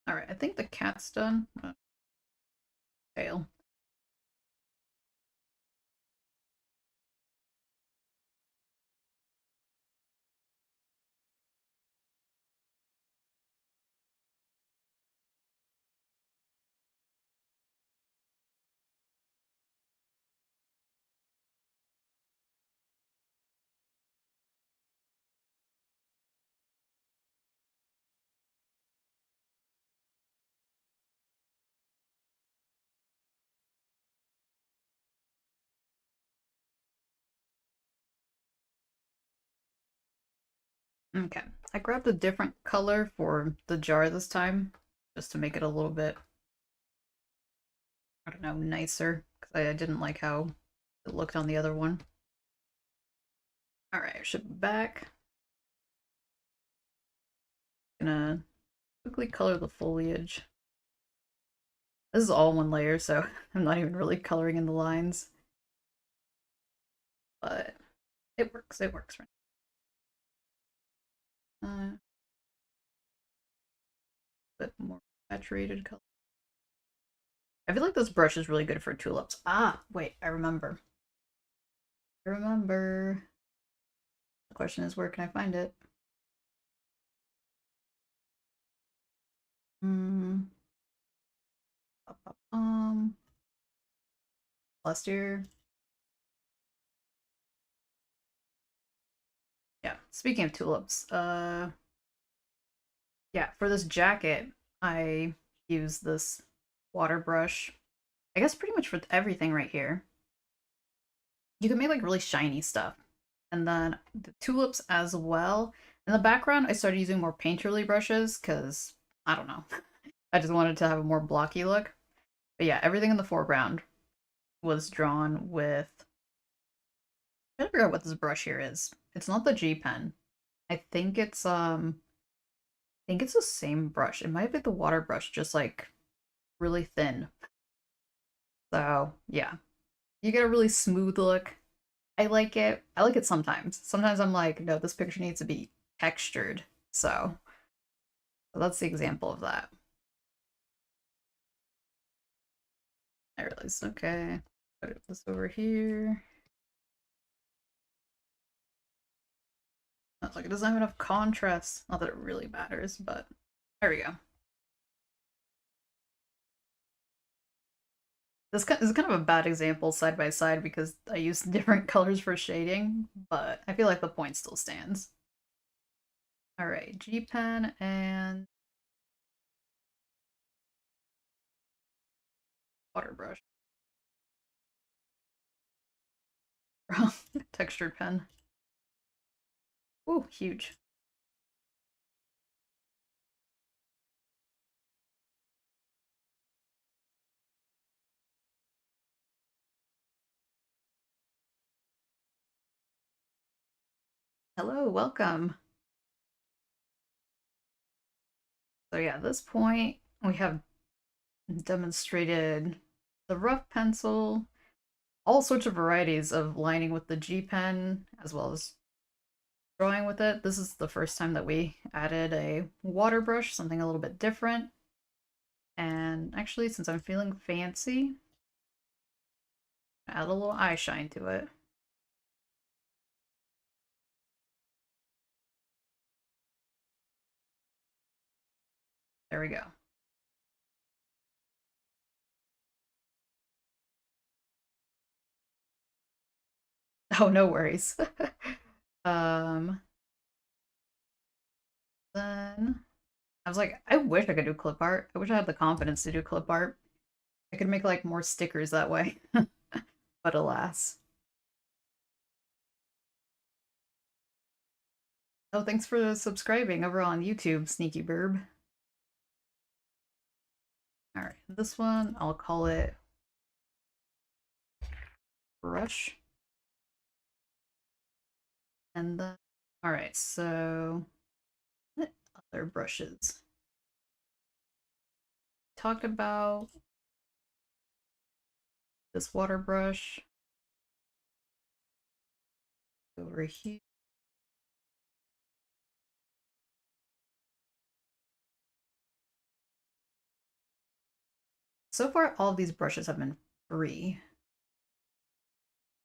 Alright, I think the cat's done. Tail. Okay, I grabbed a different color for the jar this time, just to make it a little bit, I don't know, nicer, because I didn't like how it looked on the other one. Alright, ship it back. Gonna quickly color the foliage. This is all one layer, so I'm not even really coloring in the lines. But it works right now. Bit more saturated color. I feel like this brush is really good for tulips. Ah, wait, I remember. I remember. The question is, where can I find it? Hmm. Last year. Yeah, speaking of tulips, yeah, for this jacket, I use this water brush. I guess pretty much for everything right here. You can make like really shiny stuff. And then the tulips as well. In the background, I started using more painterly brushes because, I don't know, I just wanted to have a more blocky look. But yeah, everything in the foreground was drawn with, I gotta figure out what this brush here is. It's not the G pen. I think it's the same brush. It might be the water brush, just like really thin. So yeah, you get a really smooth look. I like it. I like it sometimes. Sometimes I'm like, no, this picture needs to be textured. So that's the example of that. I realized, okay, put this over here. Oh, It's like it doesn't have enough contrast. Not that it really matters, but there we go. This is kind of a bad example side by side because I used different colors for shading, but I feel like the point still stands. Alright, G pen and water brush. Textured pen. Ooh, huge. Hello, welcome. So yeah, at this point, we have demonstrated the rough pencil, all sorts of varieties of lining with the G pen, as well as drawing with it. This is the first time that we added a water brush, something a little bit different. And actually, since I'm feeling fancy, add a little eye shine to it. There we go. Oh, no worries. um, then I was like, I wish I could do clip art. I wish I had the confidence to do clip art. I could make like more stickers that way. But alas. Oh, thanks for subscribing over on YouTube, sneaky burb. Alright, this one, I'll call it brush. And then, alright, so what other brushes? Talked about this water brush over here. So far, all of these brushes have been free.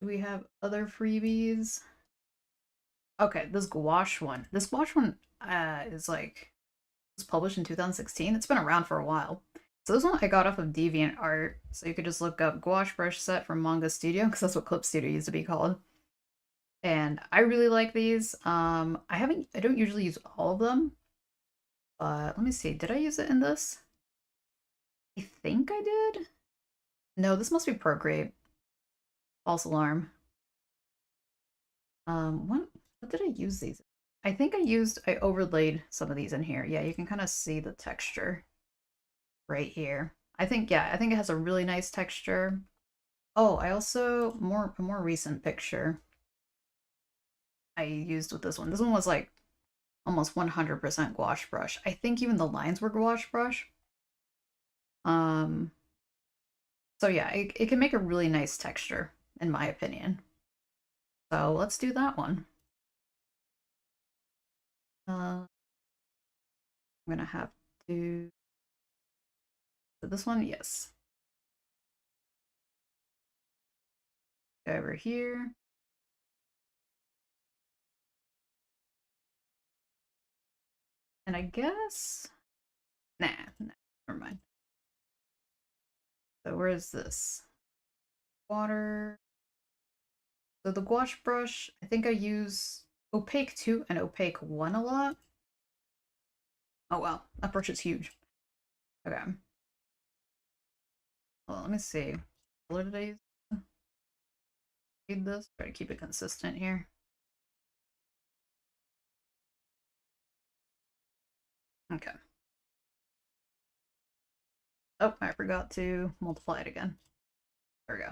Do we have other freebies? Okay, this gouache one. This gouache one is like, was published in 2016. It's been around for a while. So this one I got off of DeviantArt. So you could just look up gouache brush set from Manga Studio, because that's what Clip Studio used to be called. And I really like these. I don't usually use all of them, but let me see. Did I use it in this? I think I did. No, this must be Procreate. False alarm. What did I use these? I think I overlaid some of these in here. Yeah, you can kind of see the texture right here. Yeah, I think it has a really nice texture. Oh, I also, a more recent picture I used with this one. This one was like almost 100% gouache brush. I think even the lines were gouache brush. Um, so yeah, it can make a really nice texture, in my opinion. So let's do that one. I'm gonna have to this one, yes. Go over here. And I guess, nah, never mind. So where is this? Water. So the gouache brush, I think I use opaque 2 and opaque 1 a lot. Oh wow, that brush is huge. Okay. Well, let me see. What color did I use? Read this. Try to keep it consistent here. Okay. Oh, I forgot to multiply it again. There we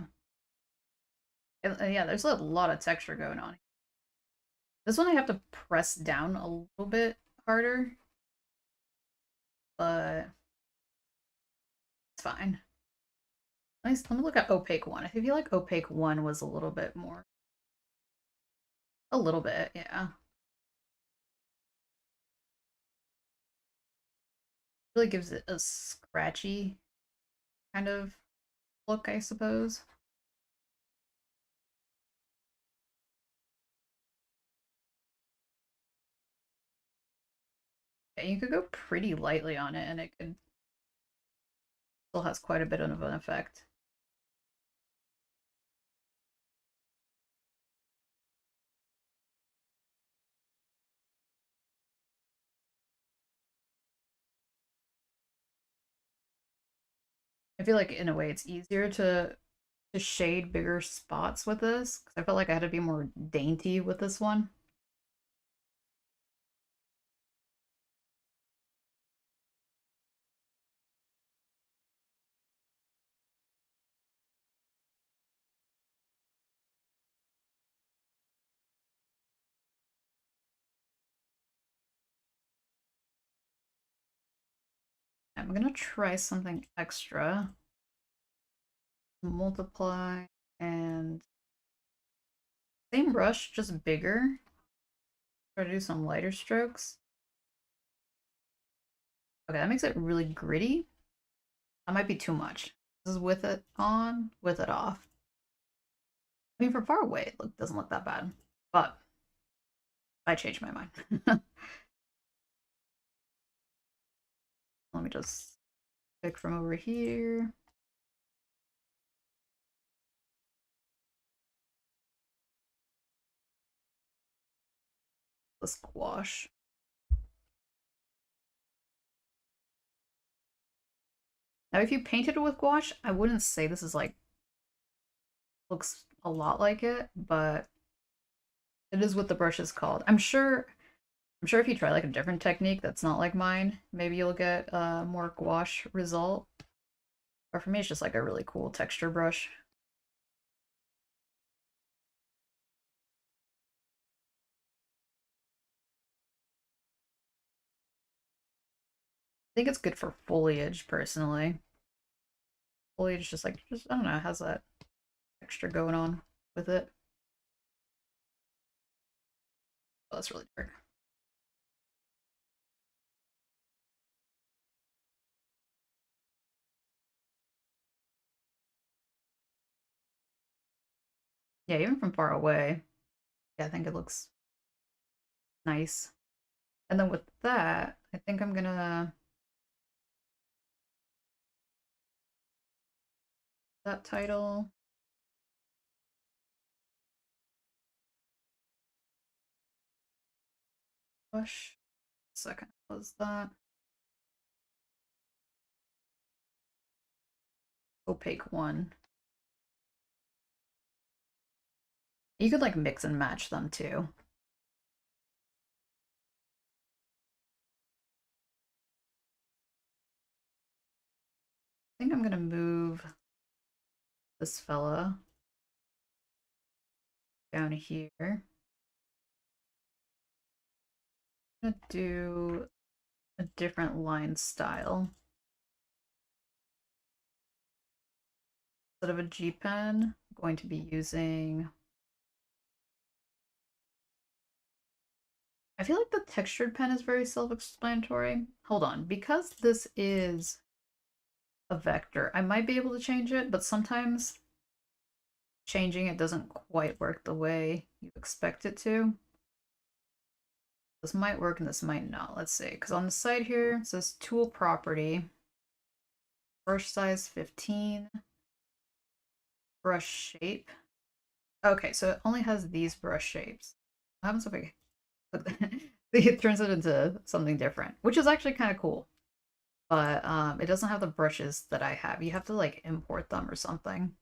go. Yeah, there's a lot of texture going on. This one I have to press down a little bit harder, but it's fine. Let me look at opaque 1. I feel like opaque 1 was a little bit more. A little bit, yeah. Really gives it a scratchy kind of look, I suppose. Yeah, you could go pretty lightly on it and it could still has quite a bit of an effect. I feel like in a way it's easier to shade bigger spots with this because I felt like I had to be more dainty with this one. I'm gonna try something extra. Multiply and same brush, just bigger. Try to do some lighter strokes. Okay, that makes it really gritty. That might be too much. This is with it on, with it off. I mean, from far away, it doesn't look that bad, but I changed my mind. Let me just pick from over here. The squash. Now, if you painted it with gouache, I wouldn't say this is like looks a lot like it, but it is what the brush is called. I'm sure if you try like a different technique that's not like mine, maybe you'll get a more gouache result. But for me, it's just like a really cool texture brush. I think it's good for foliage, personally. Foliage just like, I don't know, has that texture going on with it. Oh, that's really dark. Yeah, even from far away, yeah, I think it looks nice. And then with that, I think I'm gonna that title. Brush. Second was that. Opaque one. You could like mix and match them too. I think I'm gonna move this fella down here. I'm gonna do a different line style. Instead of a G pen, I'm going to be using. I feel like the textured pen is very self-explanatory. Hold on, because this is a vector, I might be able to change it, but sometimes changing it doesn't quite work the way you expect it to. This might work and this might not. Let's see, because on the side here it says tool property, brush size 15, brush shape. Okay, so it only has these brush shapes. What happens if I it turns it into something different, which is actually kind of cool. But it doesn't have the brushes that I have. You have to like import them or something.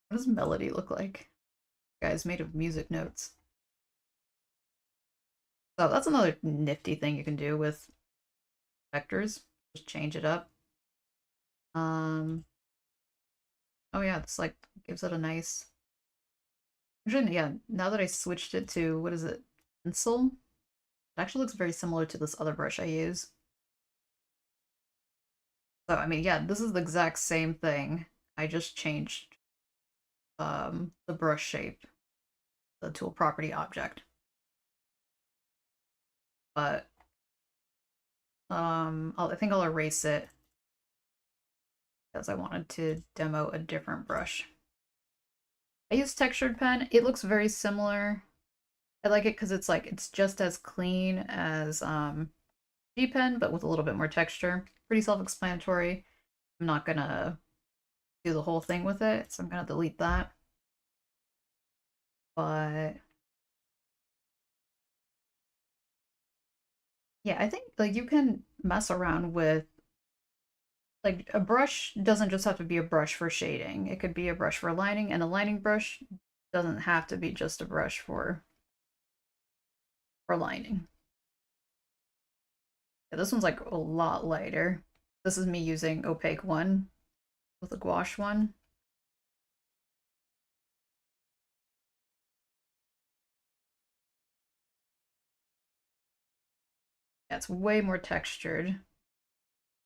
What does melody look like? Guys, made of music notes. So that's another nifty thing you can do with vectors. Just change it up. Oh yeah, it's like gives it a nice. Actually, yeah, now that I switched it to what is it? Pencil? It actually looks very similar to this other brush I use. So I mean, yeah, this is the exact same thing. I just changed the brush shape, the tool property object. But I think I'll erase it because I wanted to demo a different brush. I use textured pen. It looks very similar. I like it because it's like it's just as clean as G-pen, but with a little bit more texture. Pretty self-explanatory. I'm not gonna do the whole thing with it, so I'm gonna delete that. But yeah, I think like you can mess around with like a brush doesn't just have to be a brush for shading. It could be a brush for lining, and a lining brush doesn't have to be just a brush for lining. Yeah, this one's like a lot lighter. This is me using opaque one with a gouache one. Yeah, it's way more textured. I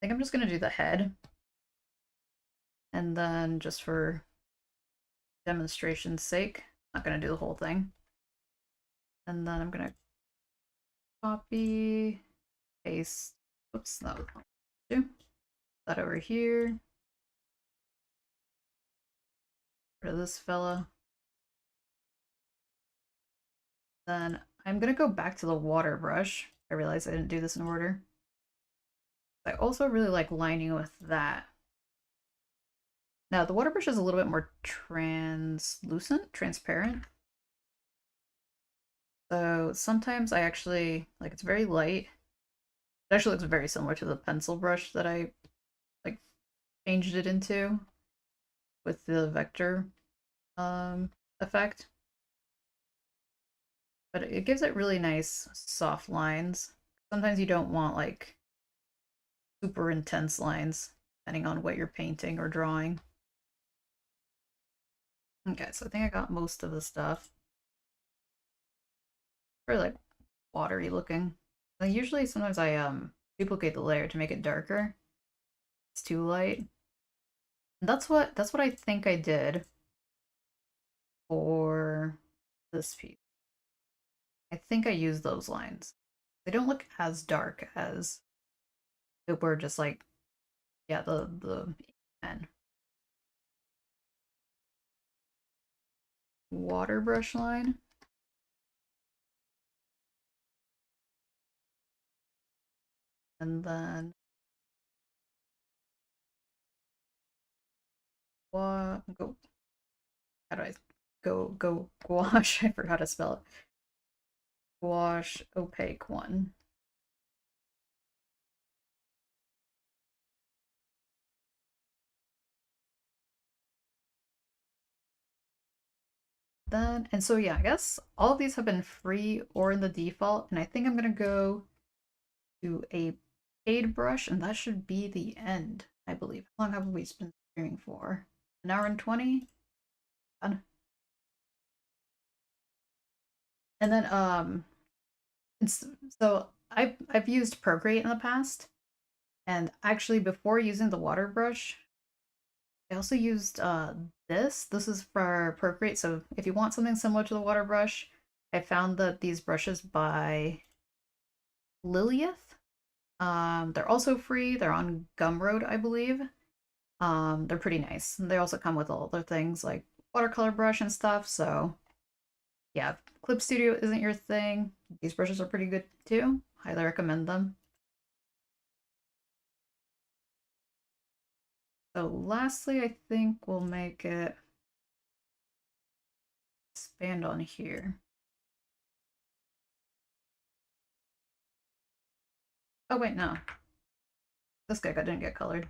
think I'm just gonna do the head. And then just for demonstration's sake, I'm not gonna do the whole thing. And then I'm gonna copy, paste, oops, that was not do. That over here. Rid of this fella. Then I'm gonna go back to the water brush. I realized I didn't do this in order. I also really like lining with that. Now the water brush is a little bit more transparent. So sometimes I actually, like it's very light. It actually looks very similar to the pencil brush that I like changed it into with the vector effect. But it gives it really nice soft lines. Sometimes you don't want like super intense lines depending on what you're painting or drawing. Okay, so I think I got most of the stuff. Very like watery looking. Like usually sometimes I duplicate the layer to make it darker. It's too light. And that's what I think I did for this piece. I think I used those lines. They don't look as dark as it were just like yeah, the pen. Water brush line. And then go how do I go gouache? I forgot to spell it. Gouache opaque one. Then and so yeah, I guess all of these have been free or in the default, and I think I'm gonna go to a paid brush, and that should be the end, I believe. How long have we been streaming for? An hour and 20? And then so I've used Procreate in the past, and actually before using the water brush, I also used this. This is for Procreate, so if you want something similar to the water brush, I found that these brushes by Lilith, they're also free. They're on Gumroad, I believe. They're pretty nice. They also come with all other things like watercolor brush and stuff, so yeah, if Clip Studio isn't your thing, these brushes are pretty good too. Highly recommend them. So lastly, I think we'll make it expand on here. Oh wait, no. This guy didn't get colored.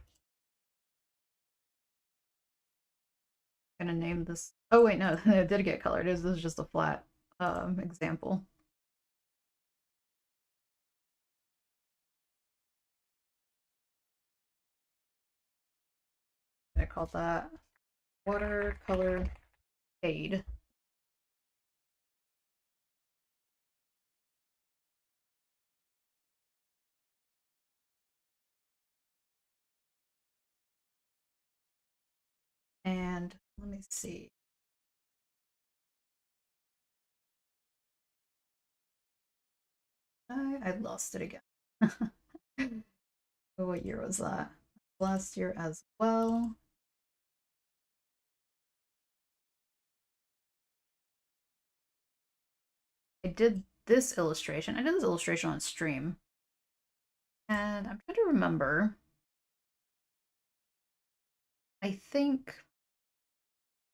I'm gonna name this. Oh wait, no, it did get colored. This is just a flat example. I call that watercolor fade. And let me see. I lost it again. What year was that? Last year as well. I did this illustration. I did this illustration on stream. And I'm trying to remember. I think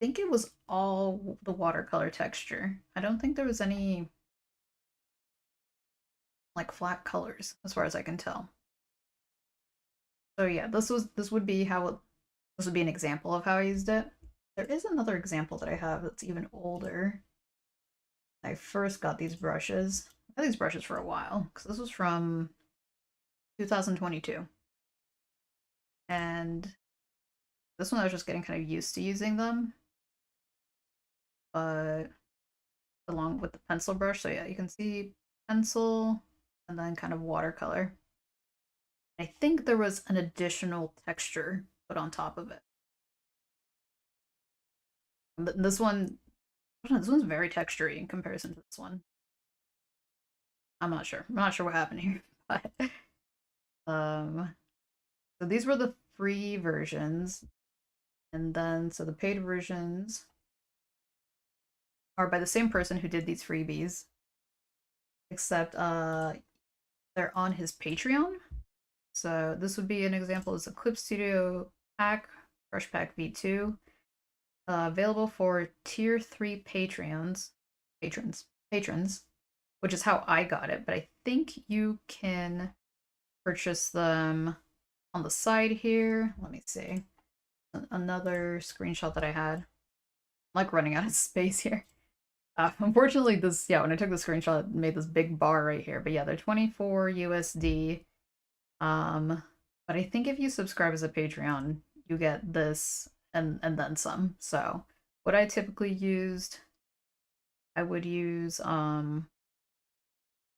it was all the watercolor texture. I don't think there was any like flat colors as far as I can tell. So yeah, this would be how this would be an example of how I used it. There is another example that I have that's even older. I first got these brushes. I had these brushes for a while because this was from 2022. And this one I was just getting kind of used to using them, but along with the pencil brush. So yeah, you can see pencil and then kind of watercolor. I think there was an additional texture put on top of it. This one's very textury in comparison to this one. I'm not sure. I'm not sure what happened here, but um, so these were the free versions, and then so the paid versions are by the same person who did these freebies, except they're on his Patreon. So this would be an example is a Clip Studio pack, Brush Pack V2, available for tier 3 patrons, which is how I got it. But I think you can purchase them on the side here. Let me see. Another screenshot that I had. I'm like running out of space here. Unfortunately, when I took the screenshot, it made this big bar right here. But yeah, they're 24 USD. But I think if you subscribe as a Patreon, you get this and then some. So what I typically used, I would use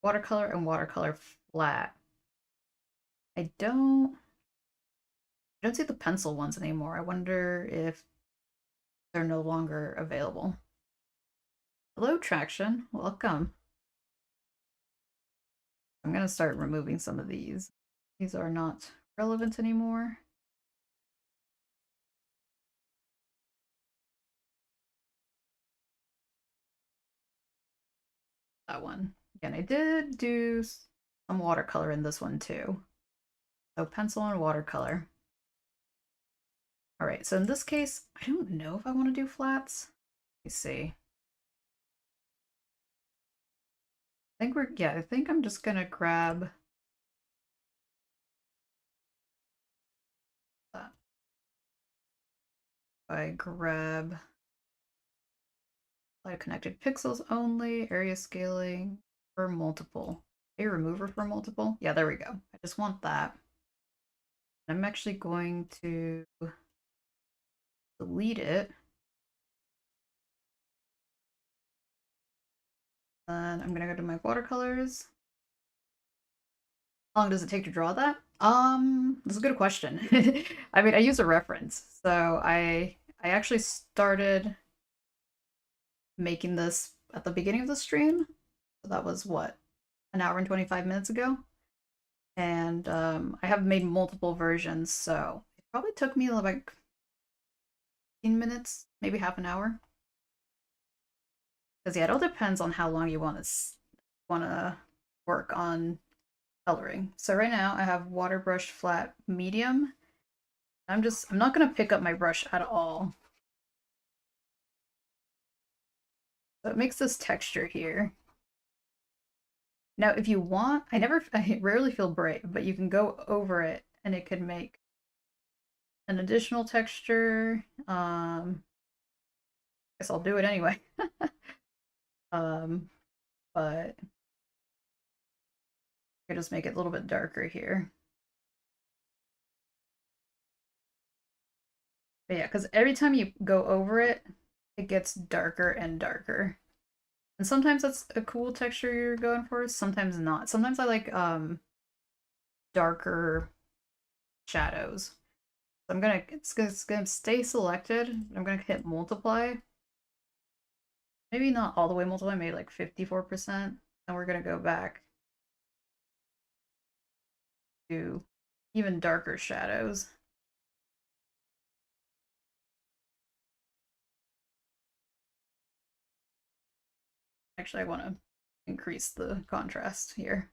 watercolor and watercolor flat. I don't see the pencil ones anymore. I wonder if they're no longer available. Hello, Traction. Welcome. I'm gonna start removing some of these. These are not relevant anymore. That one. Again, I did do some watercolor in this one too. So pencil and watercolor. All right, so in this case, I don't know if I want to do flats. Let me see. I think I'm just gonna grab that. I grab light connected pixels only, area scaling for multiple. A remover for multiple. Yeah, there we go. I just want that. I'm actually going to delete it. Then I'm gonna go to my watercolors. How long does it take to draw that? That's a good question. I mean, I use a reference. So I actually started making this at the beginning of the stream. So that was what, an hour and 25 minutes ago. And I have made multiple versions, so it probably took me like 15 minutes, maybe half an hour. Because yeah, it all depends on how long you want to work on coloring. So right now I have water brush flat medium. I'm not gonna pick up my brush at all. So it makes this texture here. Now if you want, I rarely feel brave, but you can go over it and it could make an additional texture. Guess I'll do it anyway. um, but I just make it a little bit darker here. But yeah, because every time you go over it, it gets darker and darker. And sometimes that's a cool texture you're going for, sometimes not. Sometimes I like darker shadows. So it's gonna stay selected. I'm gonna hit multiply. Maybe not all the way multiply, maybe like 54%. And we're gonna go back to even darker shadows. Actually, I want to increase the contrast here.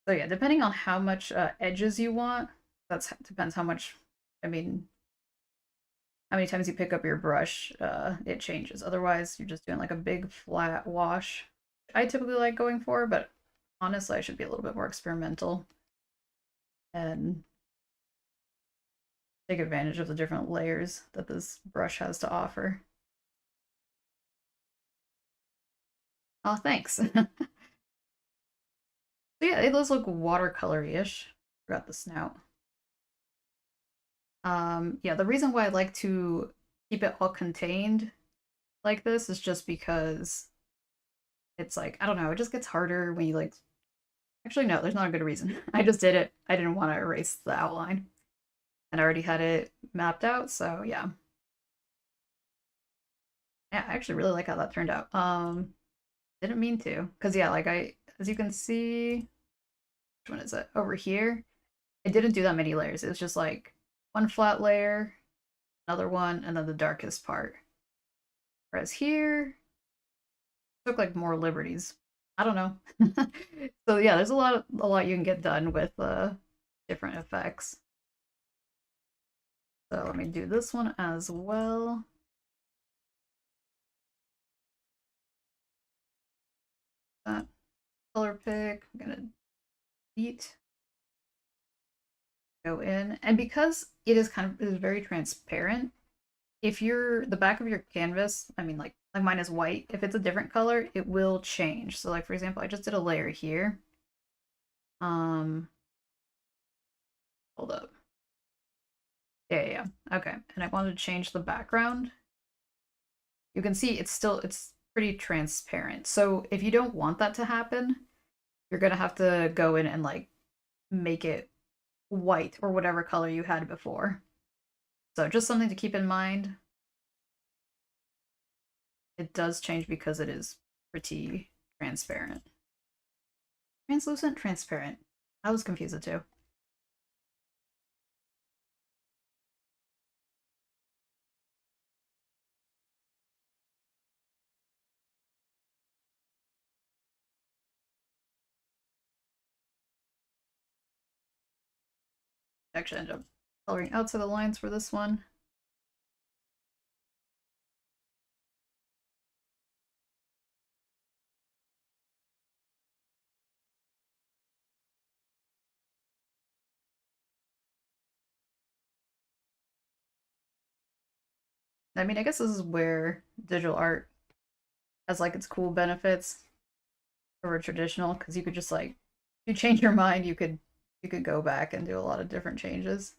So yeah, depending on how much edges you want, that's depends how much, I mean, how many times you pick up your brush, it changes. Otherwise, you're just doing like a big flat wash. I typically like going for, but honestly, I should be a little bit more experimental and take advantage of the different layers that this brush has to offer. Oh, thanks. So yeah, it does look watercolory-ish. Forgot the snout. Yeah, the reason why I like to keep it all contained like this is just because it's like, I don't know, it just gets harder when you like, actually no, there's not a good reason. I just did it. I didn't want to erase the outline. And I already had it mapped out, so yeah. Yeah, I actually really like how that turned out. Didn't mean to, because yeah, like as you can see, which one is it? Over here, it didn't do that many layers. It was just like one flat layer, another one, and then the darkest part. Whereas here, took like more liberties. I don't know. So yeah, there's a lot you can get done with different effects. So let me do this one as well. That color pick, I'm gonna delete, go in, and because it is very transparent, if you're the back of your canvas, I mean like mine is white, if it's a different color, it will change. So like for example, I just did a layer here. Um Hold up. Yeah. Okay. And I wanted to change the background. You can see it's pretty transparent. So if you don't want that to happen, you're gonna have to go in and like make it white or whatever color you had before. So just something to keep in mind. It does change because it is pretty transparent. Translucent, transparent. I was confused too. Actually ended up coloring outside the lines for this one. I mean, I guess this is where digital art has like its cool benefits over traditional, because you could just like, if you change your mind, you could go back and do a lot of different changes.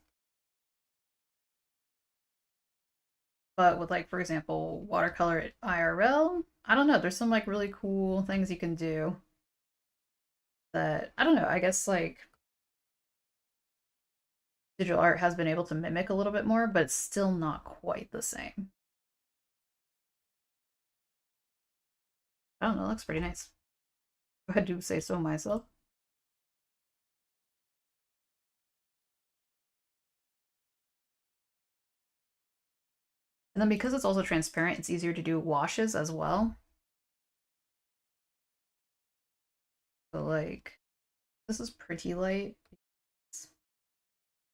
But with like, for example, watercolor IRL, I don't know, there's some like really cool things you can do that, I don't know, I guess like digital art has been able to mimic a little bit more, but it's still not quite the same. I don't know, it looks pretty nice. If I do say so myself. And then because it's also transparent, it's easier to do washes as well. So like, this is pretty light. It's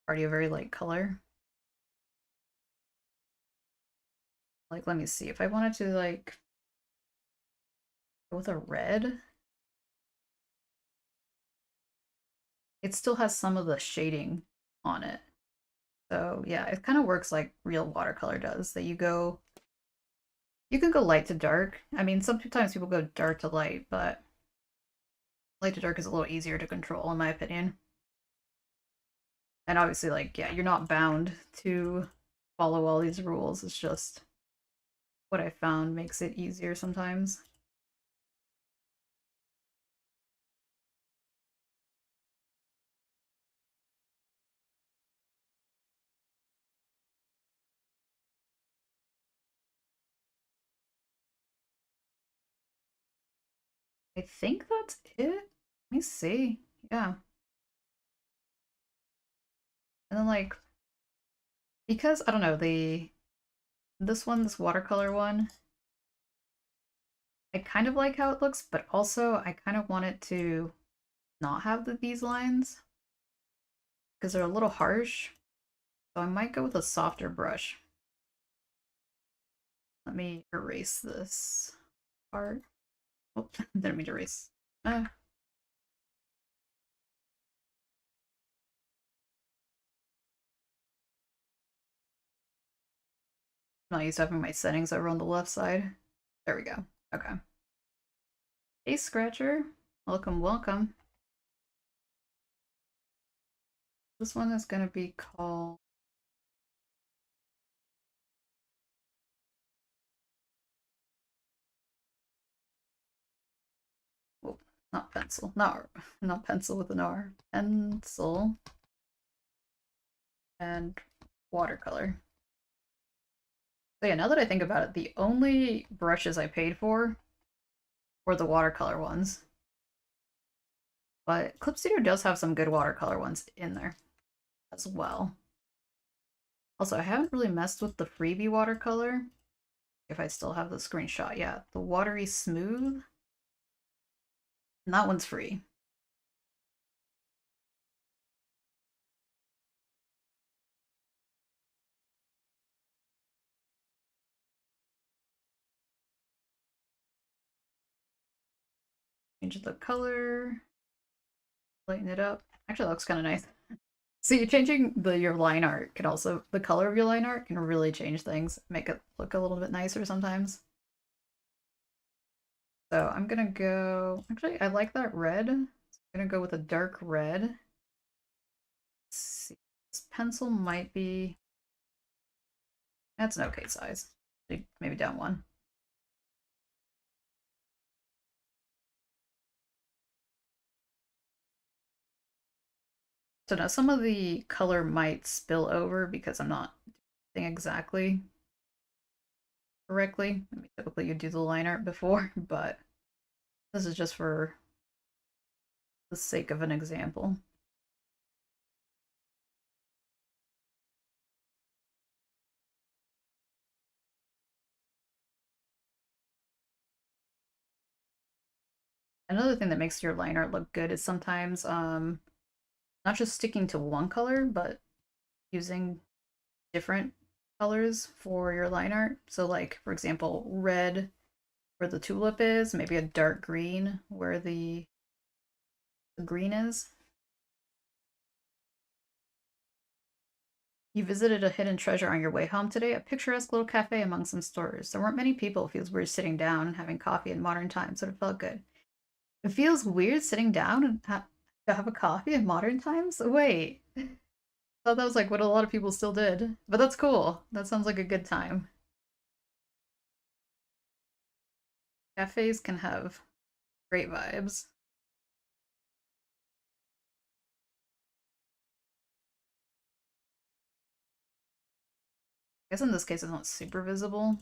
already a very light color. Like, let me see. If I wanted to like go with a red, it still has some of the shading on it. So yeah, it kind of works like real watercolor does, that you can go light to dark. I mean, sometimes people go dark to light, but light to dark is a little easier to control in my opinion. And obviously, like, yeah, you're not bound to follow all these rules. It's just what I found makes it easier sometimes. I think that's it. Let me see. Yeah. And then like, because I don't know, this watercolor one, I kind of like how it looks, but also I kind of want it to not have these lines because they're a little harsh. So I might go with a softer brush. Let me erase this part. Oh, didn't mean to erase. I'm not used to having my settings over on the left side. There we go. Okay. Hey, Scratcher. Welcome, welcome. This one is going to be called... Oh, not pencil. Not pencil with an R. Pencil. And watercolor. So yeah, now that I think about it, the only brushes I paid for were the watercolor ones. But Clip Studio does have some good watercolor ones in there as well. Also, I haven't really messed with the freebie watercolor. If I still have the screenshot, yeah. The Watery Smooth. And that one's free. Change the color. Lighten it up. Actually, that looks kind of nice. See, changing your line art can also, the color of your line art can really change things, make it look a little bit nicer sometimes. So I'm gonna go, actually, I like that red. So I'm gonna go with a dark red. Let's see, this pencil might be, that's an okay size. Maybe down one. So now some of the color might spill over because I'm not doing exactly correctly. I mean, typically you do the line art before, but this is just for the sake of an example. Another thing that makes your line art look good is sometimes not just sticking to one color, but using different colors for your line art. So like, for example, red where the tulip is, maybe a dark green where the green is. You visited a hidden treasure on your way home today, a picturesque little cafe among some stores. There weren't many people. It feels weird sitting down and having coffee in modern times, but it felt good. It feels weird sitting down and have a coffee in modern times? Wait. I thought that was like what a lot of people still did. But that's cool. That sounds like a good time. Cafes can have great vibes. I guess in this case it's not super visible.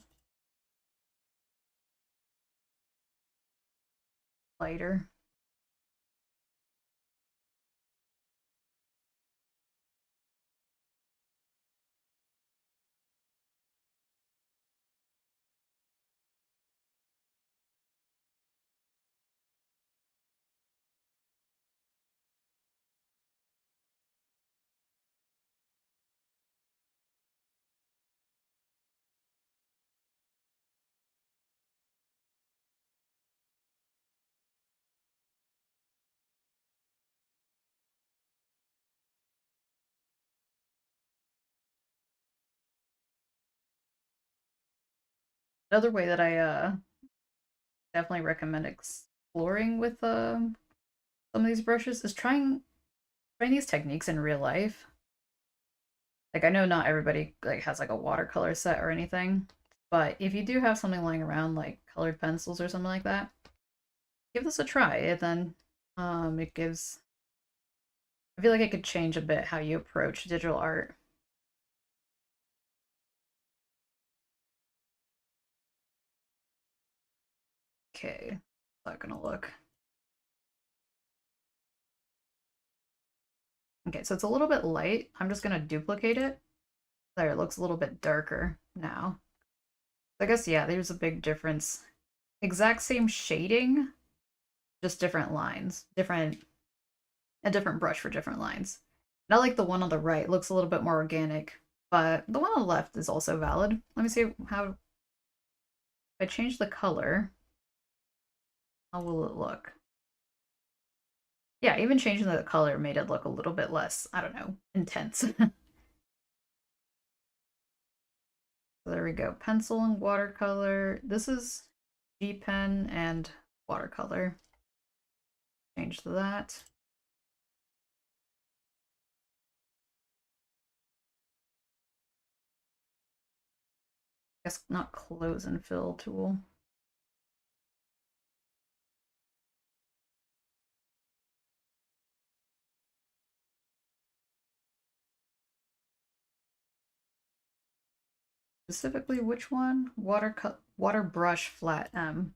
Lighter. Another way that I definitely recommend exploring with some of these brushes is trying these techniques in real life. Like I know not everybody like has like a watercolor set or anything, but if you do have something lying around like colored pencils or something like that, give this a try. And then it gives, I feel like it could change a bit how you approach digital art. Okay, not gonna look. Okay, so it's a little bit light. I'm just gonna duplicate it. There, it looks a little bit darker now. I guess, yeah, there's a big difference. Exact same shading, just different lines, different a different brush for different lines. And I like the one on the right. It looks a little bit more organic, but the one on the left is also valid. Let me see how, if I change the color, how will it look? Yeah, even changing the color made it look a little bit less, I don't know, intense. So there we go. Pencil and watercolor. This is G pen and watercolor. Change that. Guess not close and fill tool. Specifically, which one? Water brush flat M.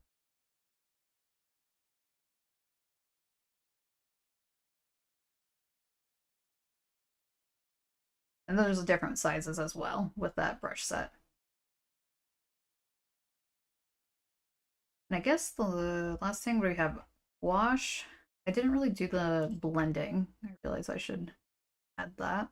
And there's different sizes as well with that brush set. And I guess the last thing we have wash. I didn't really do the blending. I realize I should add that.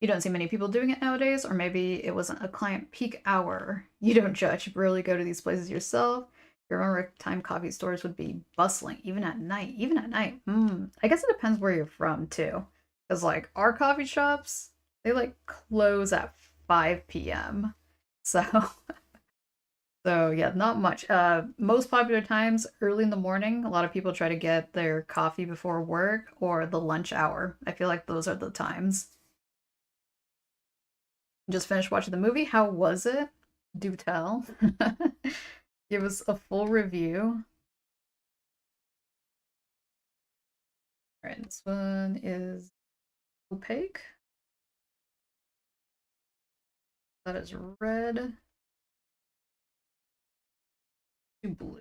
You don't see many people doing it nowadays, or maybe it wasn't a client peak hour. You don't judge. You really go to these places yourself. You remember time coffee stores would be bustling, even at night. Even at night. I guess it depends where you're from, too. Because, like, our coffee shops, they, like, close at 5 p.m. So, so yeah, not much. Most popular times, early in the morning, a lot of people try to get their coffee before work or the lunch hour. I feel like those are the times. Just finished watching the movie. How was it? Do tell. Give us a full review. All right, this one is opaque. That is red to blue.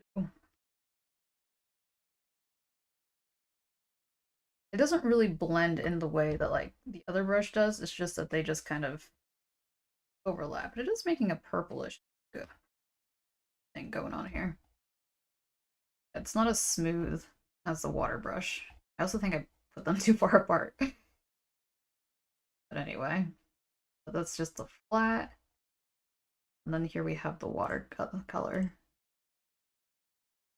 It doesn't really blend in the way that like the other brush does. It's just that they just kind of overlap. But it is making a purplish thing going on here. It's not as smooth as the water brush. I also think I put them too far apart. But anyway, so that's just the flat. And then here we have the water color.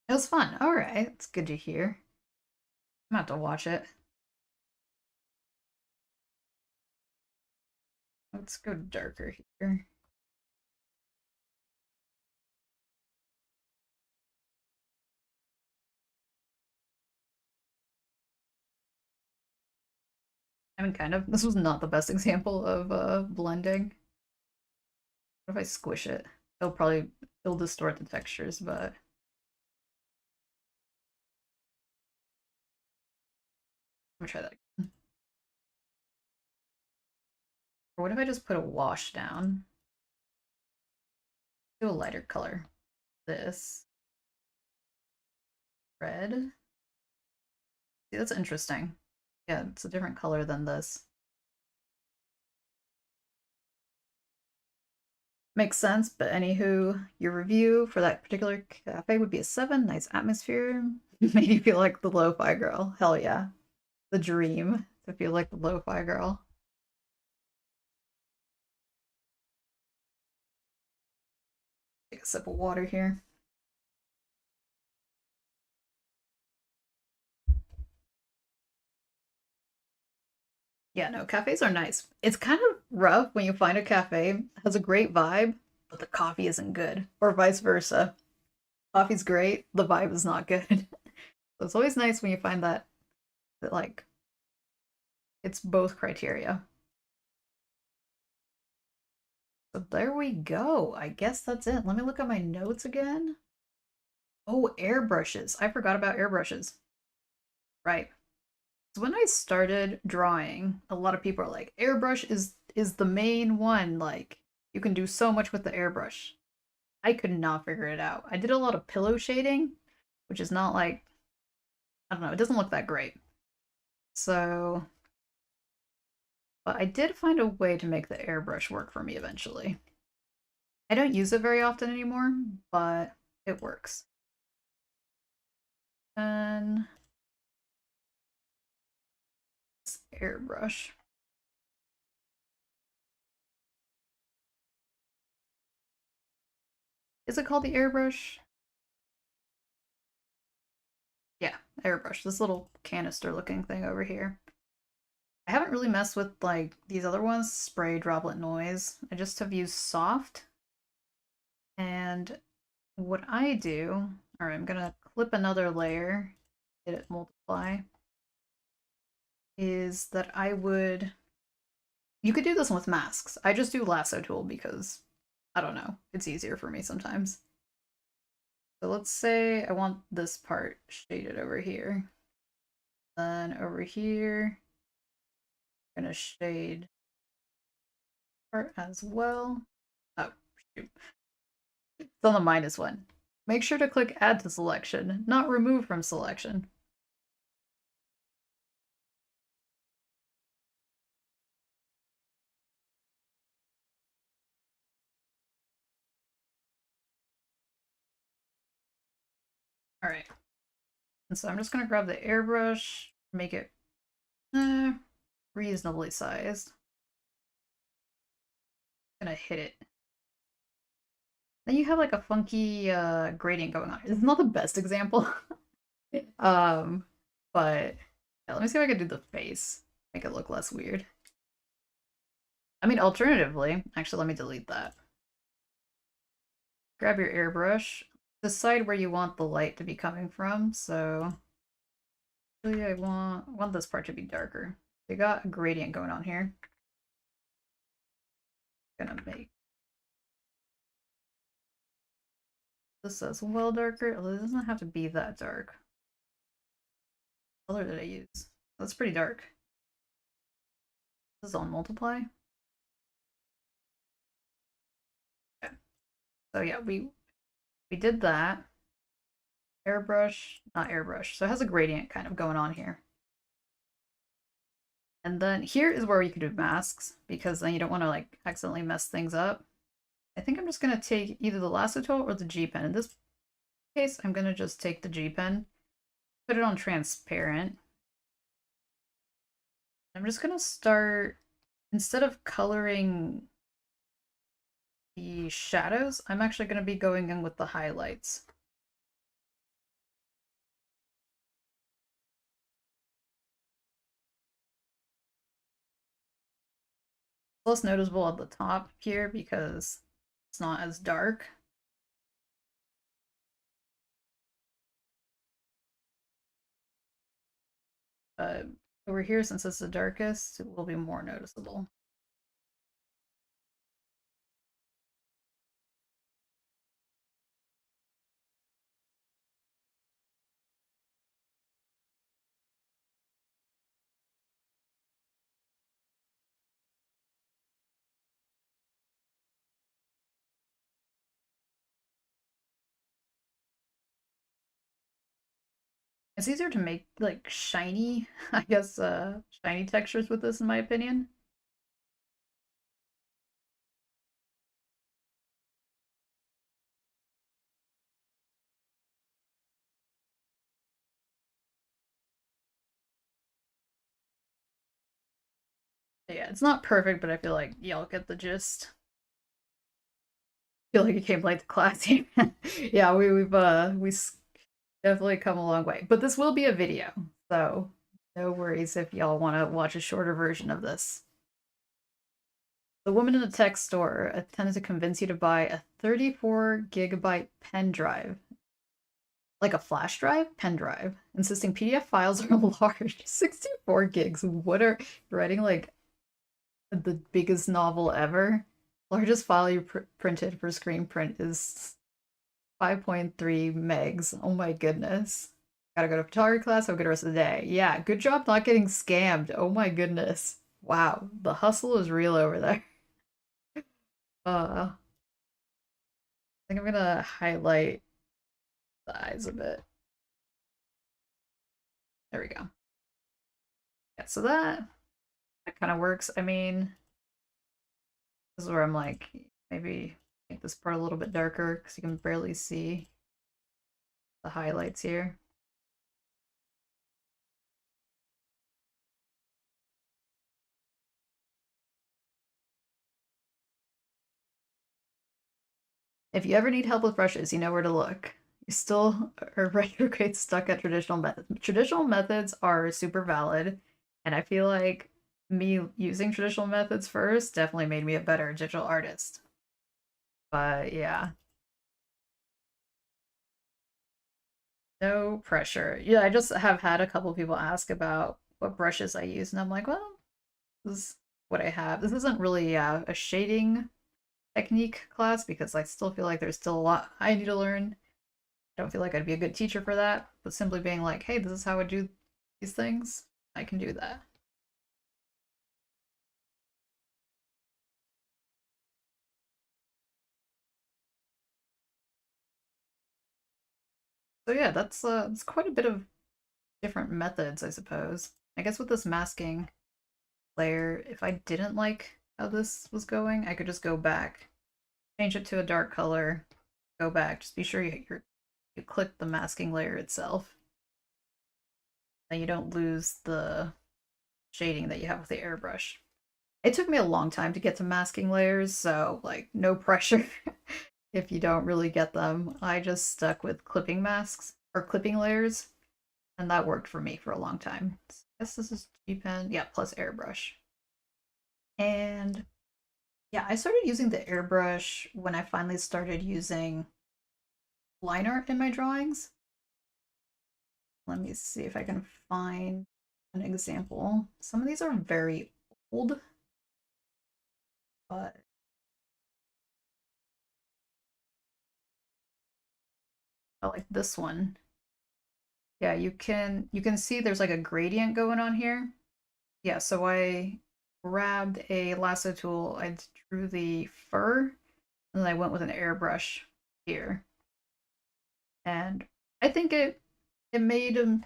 It was fun. All right, it's good to hear. I'm about to watch it. Let's go darker here. I mean, kind of. This was not the best example of blending. What if I squish it? It'll distort the textures, but I'm gonna try that again. Or what if I just put a wash down? Do a lighter color. This. Red. See, that's interesting. Yeah, it's a different color than this. Makes sense, but anywho, your review for that particular cafe would be a 7. Nice atmosphere. Made you feel like the lo-fi girl. Hell yeah. The dream to feel like the lo-fi girl. Take a sip of water here. Yeah, no, cafes are nice. It's kind of rough when you find a cafe has a great vibe, but the coffee isn't good, or vice versa. Coffee's great, the vibe is not good. So it's always nice when you find that like it's both criteria. So there we go. I guess that's it. Let me look at my notes again. Oh, airbrushes. I forgot about airbrushes. Right. So when I started drawing, a lot of people are like, airbrush is the main one. Like, you can do so much with the airbrush. I could not figure it out. I did a lot of pillow shading, which is not like, I don't know, it doesn't look that great. So, but I did find a way to make the airbrush work for me eventually. I don't use it very often anymore, but it works. And let's airbrush. Is it called the airbrush? Yeah, airbrush. This little canister looking thing over here. I haven't really messed with like these other ones, spray, droplet, noise. I just have used soft. And what I do, all right, I'm gonna clip another layer, hit it multiply, is that you could do this one with masks. I just do lasso tool because, I don't know, it's easier for me sometimes. So let's say I want this part shaded over here. Then over here, I'm gonna shade part as well. Oh, shoot. It's on the -1. Make sure to click add to selection, not remove from selection. All right. And so I'm just gonna grab the airbrush, make it reasonably sized. Gonna hit it. Then you have like a funky gradient going on. It's not the best example. um, but yeah, let me see if I can do the face. Make it look less weird. I mean, alternatively, actually, let me delete that. Grab your airbrush. Decide where you want the light to be coming from. So, really, I want this part to be darker. We got a gradient going on here. Gonna make this as well darker. Although it doesn't have to be that dark. What color did I use? That's pretty dark. This is on multiply. Okay. So yeah, we did that. Airbrush, not airbrush. So it has a gradient kind of going on here. And then here is where you can do masks, because then you don't want to like accidentally mess things up. I think I'm just going to take either the lasso tool or the G pen. In this case, I'm going to just take the G pen, put it on transparent. I'm just going to start, instead of coloring the shadows, I'm actually going to be going in with the highlights. Less noticeable at the top here because it's not as dark. But over here, since it's the darkest, it will be more noticeable. It's easier to make like shiny, I guess, shiny textures with this, in my opinion. Yeah, it's not perfect, but I feel like y'all get the gist. I feel like it came late to class. Yeah, we definitely come a long way. But this will be a video, so no worries if y'all want to watch a shorter version of this. The woman in the tech store attempted to convince you to buy a 34 gigabyte pen drive. Like a flash drive? Pen drive. Insisting PDF files are large. 64 gigs. What are you writing like the biggest novel ever? Largest file you printed for screen print is 5.3 megs. Oh my goodness. Gotta go to photography class. Have a good rest of the day. Yeah, good job not getting scammed. Oh my goodness. Wow, the hustle is real over there. I think I'm gonna highlight the eyes a bit. There we go. Yeah, so that kind of works. I mean, this is where I'm like, maybe Make this part a little bit darker because you can barely see the highlights here. If you ever need help with brushes, you know where to look. You still are retrograde stuck at traditional methods. Traditional methods are super valid, and I feel like me using traditional methods first definitely made me a better digital artist. But yeah, no pressure. Yeah, I just have had a couple people ask about what brushes I use, and I'm like, well, this is what I have. This isn't really a shading technique class because I still feel like there's still a lot I need to learn. I don't feel like I'd be a good teacher for that, but simply being like, hey, this is how I do these things, I can do that. So yeah, that's quite a bit of different methods, I suppose. I guess with this masking layer, if I didn't like how this was going, I could just go back, change it to a dark color, go back. Just be sure you click the masking layer itself. Then you don't lose the shading that you have with the airbrush. It took me a long time to get to masking layers, so like no pressure if you don't really get them. I just stuck with clipping masks or clipping layers, and that worked for me for a long time. I guess this is G pen, yeah, plus airbrush. And yeah, I started using the airbrush when I finally started using line art in my drawings. Let me see if I can find an example. Some of these are very old, but I like this one. Yeah, you can see there's like a gradient going on here. Yeah, so I grabbed a lasso tool, I drew the fur, and then I went with an airbrush here. And I think it made an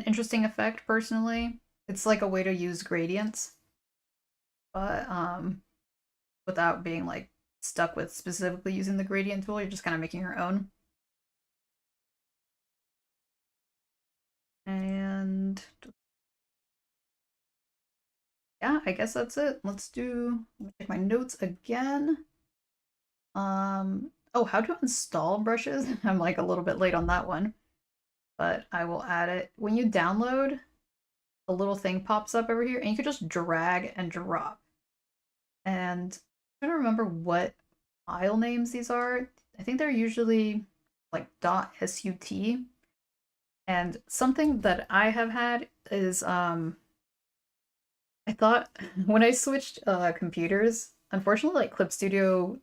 interesting effect personally. It's like a way to use gradients, but without being like stuck with specifically using the gradient tool, you're just kind of making your own. And yeah, I guess that's it. Let me check my notes again. Oh, how to install brushes? I'm like a little bit late on that one, but I will add it. When you download, a little thing pops up over here, and you can just drag and drop. And I don't remember what file names these are. I think they're usually like .sut. And something that I have had is I thought when I switched computers, unfortunately, like Clip Studio,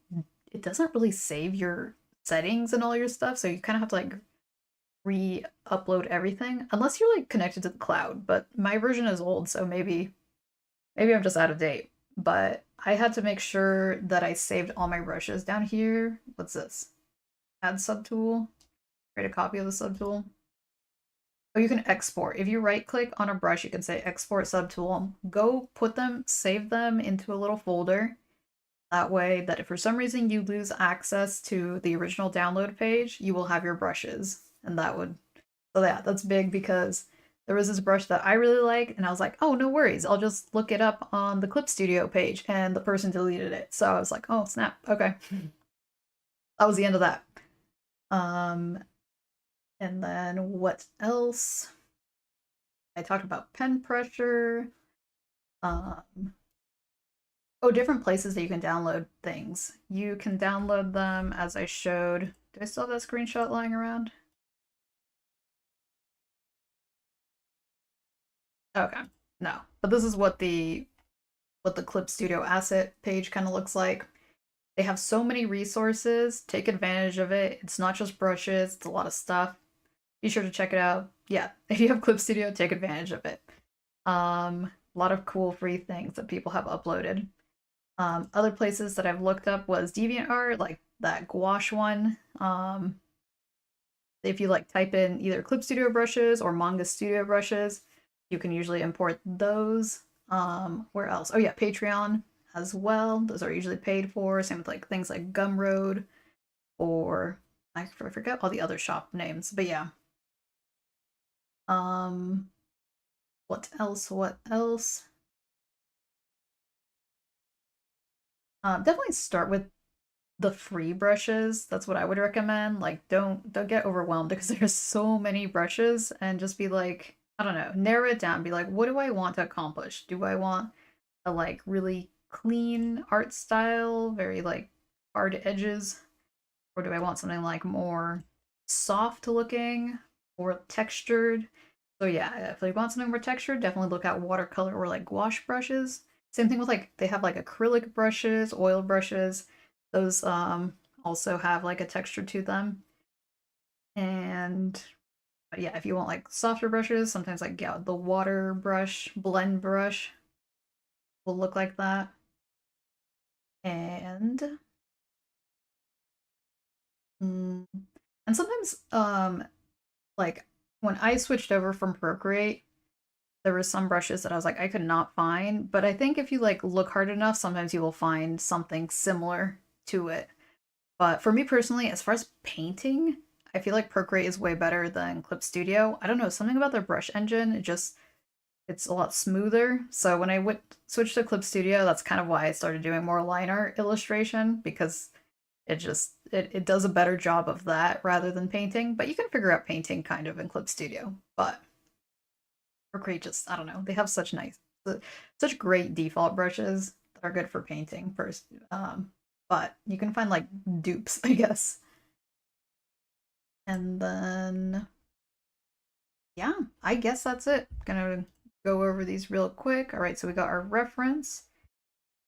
it doesn't really save your settings and all your stuff, so you kind of have to like re-upload everything unless you're like connected to the cloud. But my version is old, so maybe I'm just out of date. But I had to make sure that I saved all my brushes down here. What's this? Add subtool. Create a copy of the subtool. Oh, you can export. If you right click on a brush, you can say export subtool. Go put them, save them into a little folder. That way that if for some reason you lose access to the original download page, you will have your brushes. And that would, so yeah, that's big because there was this brush that I really like and I was like, oh, no worries. I'll just look it up on the Clip Studio page and the person deleted it. So I was like, oh, snap. Okay. That was the end of that. And then what else? I talked about pen pressure. Um, oh, different places that you can download things. You can download them as I showed. Do I still have that screenshot lying around? Okay, no. But this is what the Clip Studio asset page kind of looks like. They have so many resources. Take advantage of it. It's not just brushes, it's a lot of stuff. Be sure to check it out. Yeah, if you have Clip Studio, take advantage of it. A lot of cool free things that people have uploaded. Other places that I've looked up was DeviantArt, like that gouache one. If you like type in either Clip Studio brushes or Manga Studio brushes, you can usually import those. Where else? Oh yeah, Patreon as well. Those are usually paid for. Same with like things like Gumroad or I forget all the other shop names, but yeah. What else? What else? Definitely start with the free brushes. That's what I would recommend. Like don't get overwhelmed because there's so many brushes and just be like, I don't know, narrow it down. Be like, what do I want to accomplish? Do I want a like really clean art style, very like hard edges, or do I want something like more soft looking or textured? So yeah, if you want something more textured, definitely look at watercolor or like gouache brushes. Same thing with like they have like acrylic brushes, oil brushes. Those also have like a texture to them. And but yeah, if you want like softer brushes, sometimes like yeah, the water brush, blend brush will look like that. And mm, and sometimes like when I switched over from Procreate, there were some brushes that I was like I could not find, but I think if you like look hard enough, sometimes you will find something similar to it. But for me personally, as far as painting, I feel like Procreate is way better than Clip Studio. I don't know, something about their brush engine, it's a lot smoother. So when I went switched to Clip Studio, that's kind of why I started doing more line art illustration because it does a better job of that rather than painting. But you can figure out painting kind of in Clip Studio. But Procreate just I don't know, they have such great default brushes that are good for painting first. But you can find like dupes, I guess. And then yeah, I guess that's it. Gonna go over these real quick. All right, so we got our reference,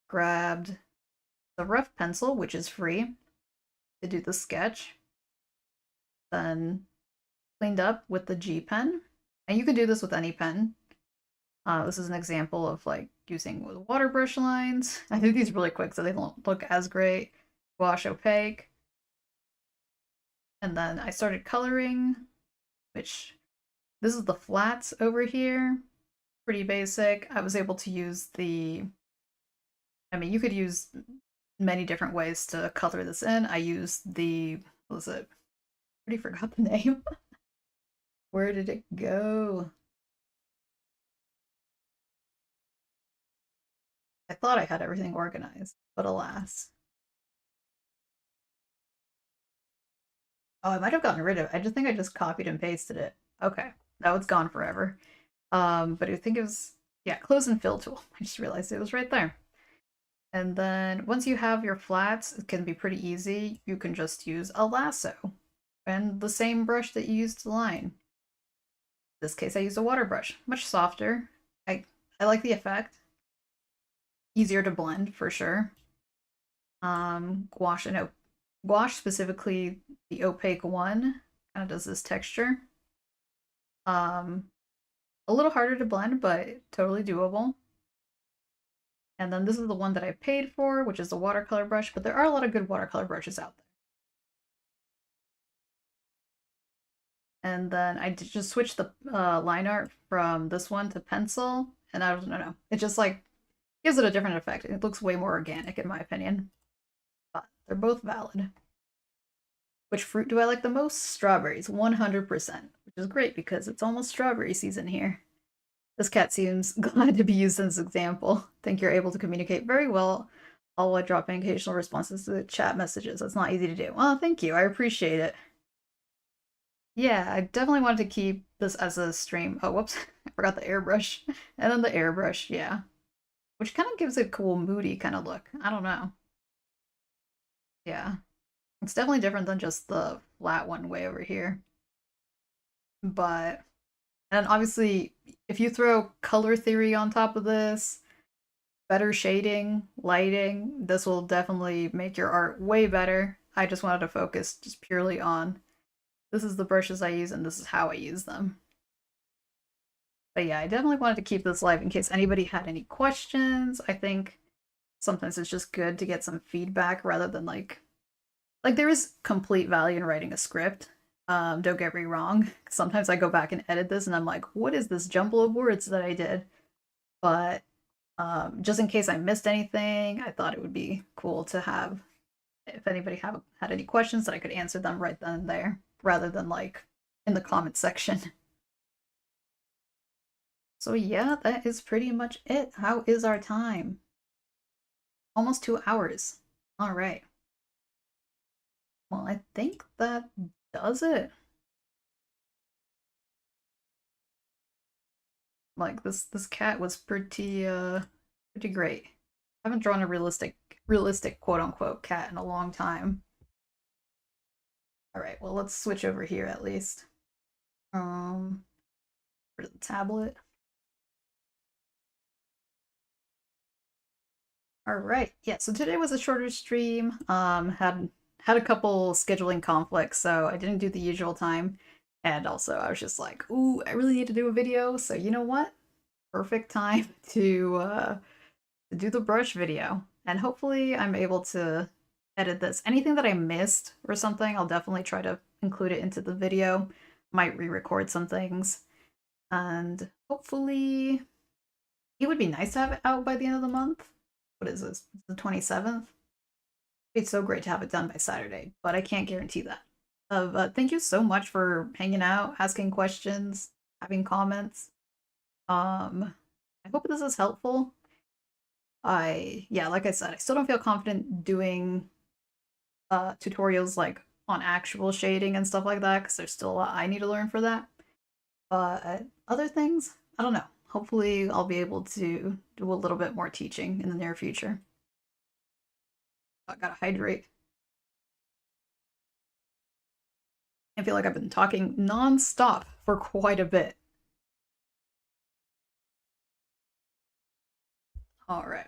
grabbed the rough pencil, which is free to do the sketch, then cleaned up with the G pen. And you can do this with any pen. This is an example of like using with water brush lines. I do these really quick so they don't look as great. Gouache opaque. And then I started coloring, which this is the flats over here. Pretty basic. I was able to use I mean, you could use many different ways to color this in. I used what was it? I already forgot the name. Where did it go? I thought I had everything organized, but alas. Oh, I might have gotten rid of it. I just think I just copied and pasted it. Okay, now it's gone forever. But I think it was, yeah, close and fill tool. I just realized it was right there. And then once you have your flats, it can be pretty easy. You can just use a lasso and the same brush that you used to line. In this case, I used a water brush, much softer. I like the effect. Easier to blend for sure. Gouache and gouache, specifically the opaque one, kind of does this texture. Um, a little harder to blend, but totally doable. And then this is the one that I paid for, which is the watercolor brush, but there are a lot of good watercolor brushes out there. And then I just switched the line art from this one to pencil, and I don't know, it just like gives it a different effect. It looks way more organic in my opinion, but they're both valid. Which fruit do I like the most? Strawberries, 100%, which is great because it's almost strawberry season here. This cat seems glad to be used as an example. Think you're able to communicate very well, all while dropping occasional responses to the chat messages. That's not easy to do. Well, thank you. I appreciate it. Yeah, I definitely wanted to keep this as a stream. Oh, whoops. I forgot the airbrush. And then the airbrush, yeah. Which kind of gives it a cool, moody kind of look. I don't know. Yeah. It's definitely different than just the flat one way over here. But, and obviously, if you throw color theory on top of this, better shading, lighting, this will definitely make your art way better. I just wanted to focus just purely on this is the brushes I use and this is how I use them. But yeah, I definitely wanted to keep this live in case anybody had any questions. I think sometimes it's just good to get some feedback rather than like there is complete value in writing a script. Don't get me wrong. Sometimes I go back and edit this and I'm like, what is this jumble of words that I did? But Just in case I missed anything, I thought it would be cool to have, if anybody had any questions, that I could answer them right then and there, rather than like in the comment section. So yeah, that is pretty much it. How is our time? Almost 2 hours. All right. Well, I think that does it. Like this cat was pretty great. I haven't drawn a realistic quote unquote cat in a long time. All right, well let's switch over here at least. For the tablet. All right, yeah. So today was a shorter stream. Had a couple scheduling conflicts, so I didn't do the usual time. And also, I was just like, "Ooh, I really need to do a video." So you know what? Perfect time to do the brush video. And hopefully, I'm able to edit this. Anything that I missed or something, I'll definitely try to include it into the video. Might re-record some things, and hopefully, it would be nice to have it out by the end of the month. What is this? The 27th? It's so great to have it done by Saturday, but I can't guarantee that. Thank you so much for hanging out, asking questions, having comments. I hope this is helpful. Yeah, like I said, I still don't feel confident doing tutorials like on actual shading and stuff like that because there's still a lot I need to learn for that. But other things, I don't know. Hopefully, I'll be able to do a little bit more teaching in the near future. I gotta hydrate. I feel like I've been talking non-stop for quite a bit. All right.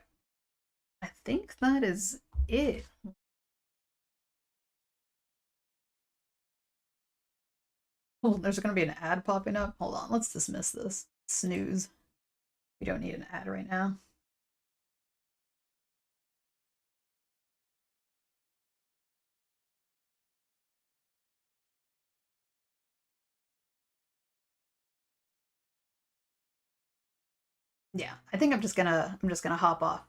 I think that is it. Oh, there's going to be an ad popping up. Hold on, let's dismiss this. Snooze. We don't need an ad right now. Yeah, I think I'm just gonna hop off.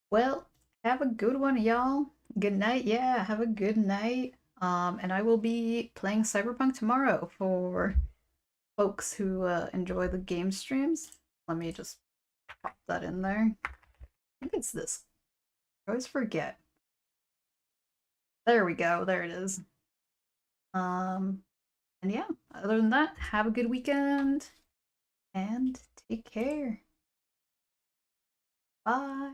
Well, have a good one, y'all. Good night. Yeah, have a good night. And I will be playing Cyberpunk tomorrow for folks who enjoy the game streams. Let me just pop that in there. I think it's this. I always forget. There we go. There it is. Um, and yeah, other than that, have a good weekend and take care. Bye.